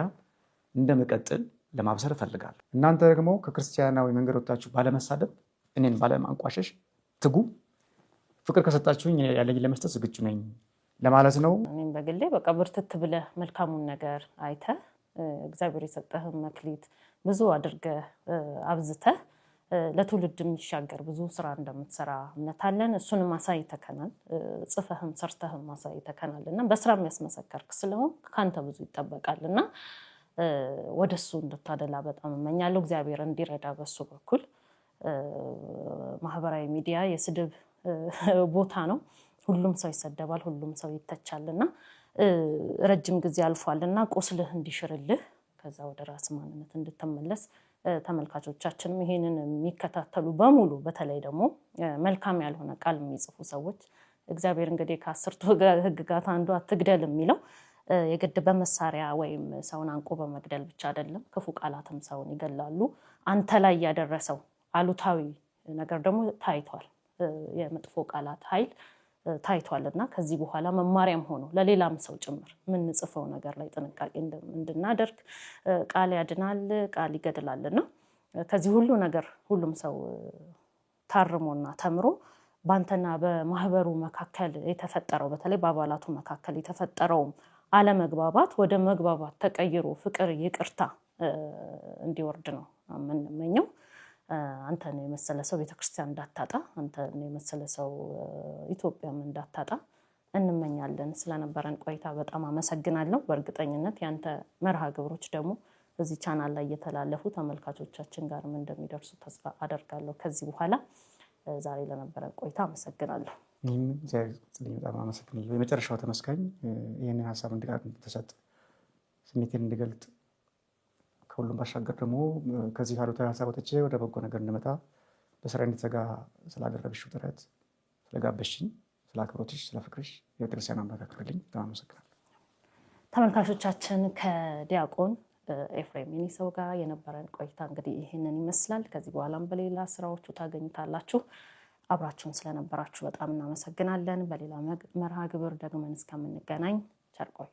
Speaker 2: እንደምቀጥል ለማብሰር እፈልጋለሁ። እናንተ ደግሞ ከክርስቲያናዊ መንገድ ወጣችሁ ባለመሳደብ እኔን ባለማንቋሸሽ ትጉ። ፍቅር ከሰጣችሁኝ ያለኝ ለመስጠት ዝግጁ ነኝ ለማለት ነው።
Speaker 1: እኔም በግሌ በቃ ብርትት ብለህ መልካሙን ነገር አይተህ እግዚአብሔር የሰጠህን መክሊት ብዙ አድርገህ አብዝተህ ለትውልድ የሚሻገር ብዙ ስራ እንደምትሰራ እምነት አለን። እሱንም አሳይተከናል፣ ጽፈህም ሰርተህም አሳይተከናል እና በስራ የሚያስመሰከርክ ስለሆን ከአንተ ብዙ ይጠበቃልና ወደሱ እንድታደላ በጣም እመኛለሁ። እግዚአብሔር እንዲረዳ በሱ በኩል። ማህበራዊ ሚዲያ የስድብ ቦታ ነው። ሁሉም ሰው ይሰደባል፣ ሁሉም ሰው ይተቻልና ረጅም ጊዜ አልፏልና ቁስልህ እንዲሽርልህ ከዛ ወደ ራስ ማንነት እንድትመለስ ተመልካቾቻችንም ይሄንን የሚከታተሉ በሙሉ በተለይ ደግሞ መልካም ያልሆነ ቃል የሚጽፉ ሰዎች እግዚአብሔር እንግዲህ ከ10ቱ ሕግጋት አንዱ አትግደል የሚለው የግድ በመሳሪያ ወይም ሰውን አንቆ በመግደል ብቻ አይደለም። ክፉ ቃላትም ሰውን ይገላሉ። አንተ ላይ ያደረሰው አሉታዊ ነገር ደግሞ ታይቷል። የመጥፎ ቃላት ኃይል ታይቷልና ከዚህ በኋላ መማሪያም ሆኖ ለሌላም ሰው ጭምር የምንጽፈው ነገር ላይ ጥንቃቄ እንድናደርግ ቃል ያድናል፣ ቃል ይገድላልና ከዚህ ሁሉ ነገር ሁሉም ሰው ታርሞና ተምሮ ባንተና በማህበሩ መካከል የተፈጠረው በተለይ በአባላቱ መካከል የተፈጠረው አለመግባባት ወደ መግባባት ተቀይሮ ፍቅር፣ ይቅርታ እንዲወርድ ነው የምንመኘው። አንተን የመሰለ ሰው ቤተክርስቲያን እንዳታጣ፣ አንተን የመሰለ ሰው ኢትዮጵያም እንዳታጣ እንመኛለን። ስለነበረን ቆይታ በጣም አመሰግናለሁ። በእርግጠኝነት ያንተ መርሃ ግብሮች ደግሞ እዚህ ቻናል ላይ እየተላለፉ ተመልካቾቻችን ጋርም እንደሚደርሱ ተስፋ አደርጋለሁ ከዚህ በኋላ። ዛሬ ለነበረን ቆይታ አመሰግናለሁ።
Speaker 2: በጣም አመሰግናለሁ። የመጨረሻው ተመስጋኝ ይህንን ሀሳብ እንድሰጥ ስሜቴን እንድገልጥ ከሁሉም ባሻገር ደግሞ ከዚህ ካሉታዊ ሀሳብ ወጥቼ ወደ በጎ ነገር እንድመጣ በስራ እንድትተጋ ስላደረግሽው ጥረት፣ ስለጋበዝሽኝ፣ ስለ አክብሮትሽ፣ ስለ ፍቅርሽ የቤተክርስቲያን አምላክ ያክብርልኝ። በጣም አመሰግናለሁ።
Speaker 1: ተመልካቾቻችን ከዲያቆን ኤፍሬም ሚኒሰው ጋር የነበረን ቆይታ እንግዲህ ይህንን ይመስላል። ከዚህ በኋላም በሌላ ስራዎቹ ታገኙታላችሁ። አብራችሁን ስለነበራችሁ በጣም እናመሰግናለን። በሌላ መርሃ ግብር ደግመን እስከምንገናኝ ቸር ቆዩ።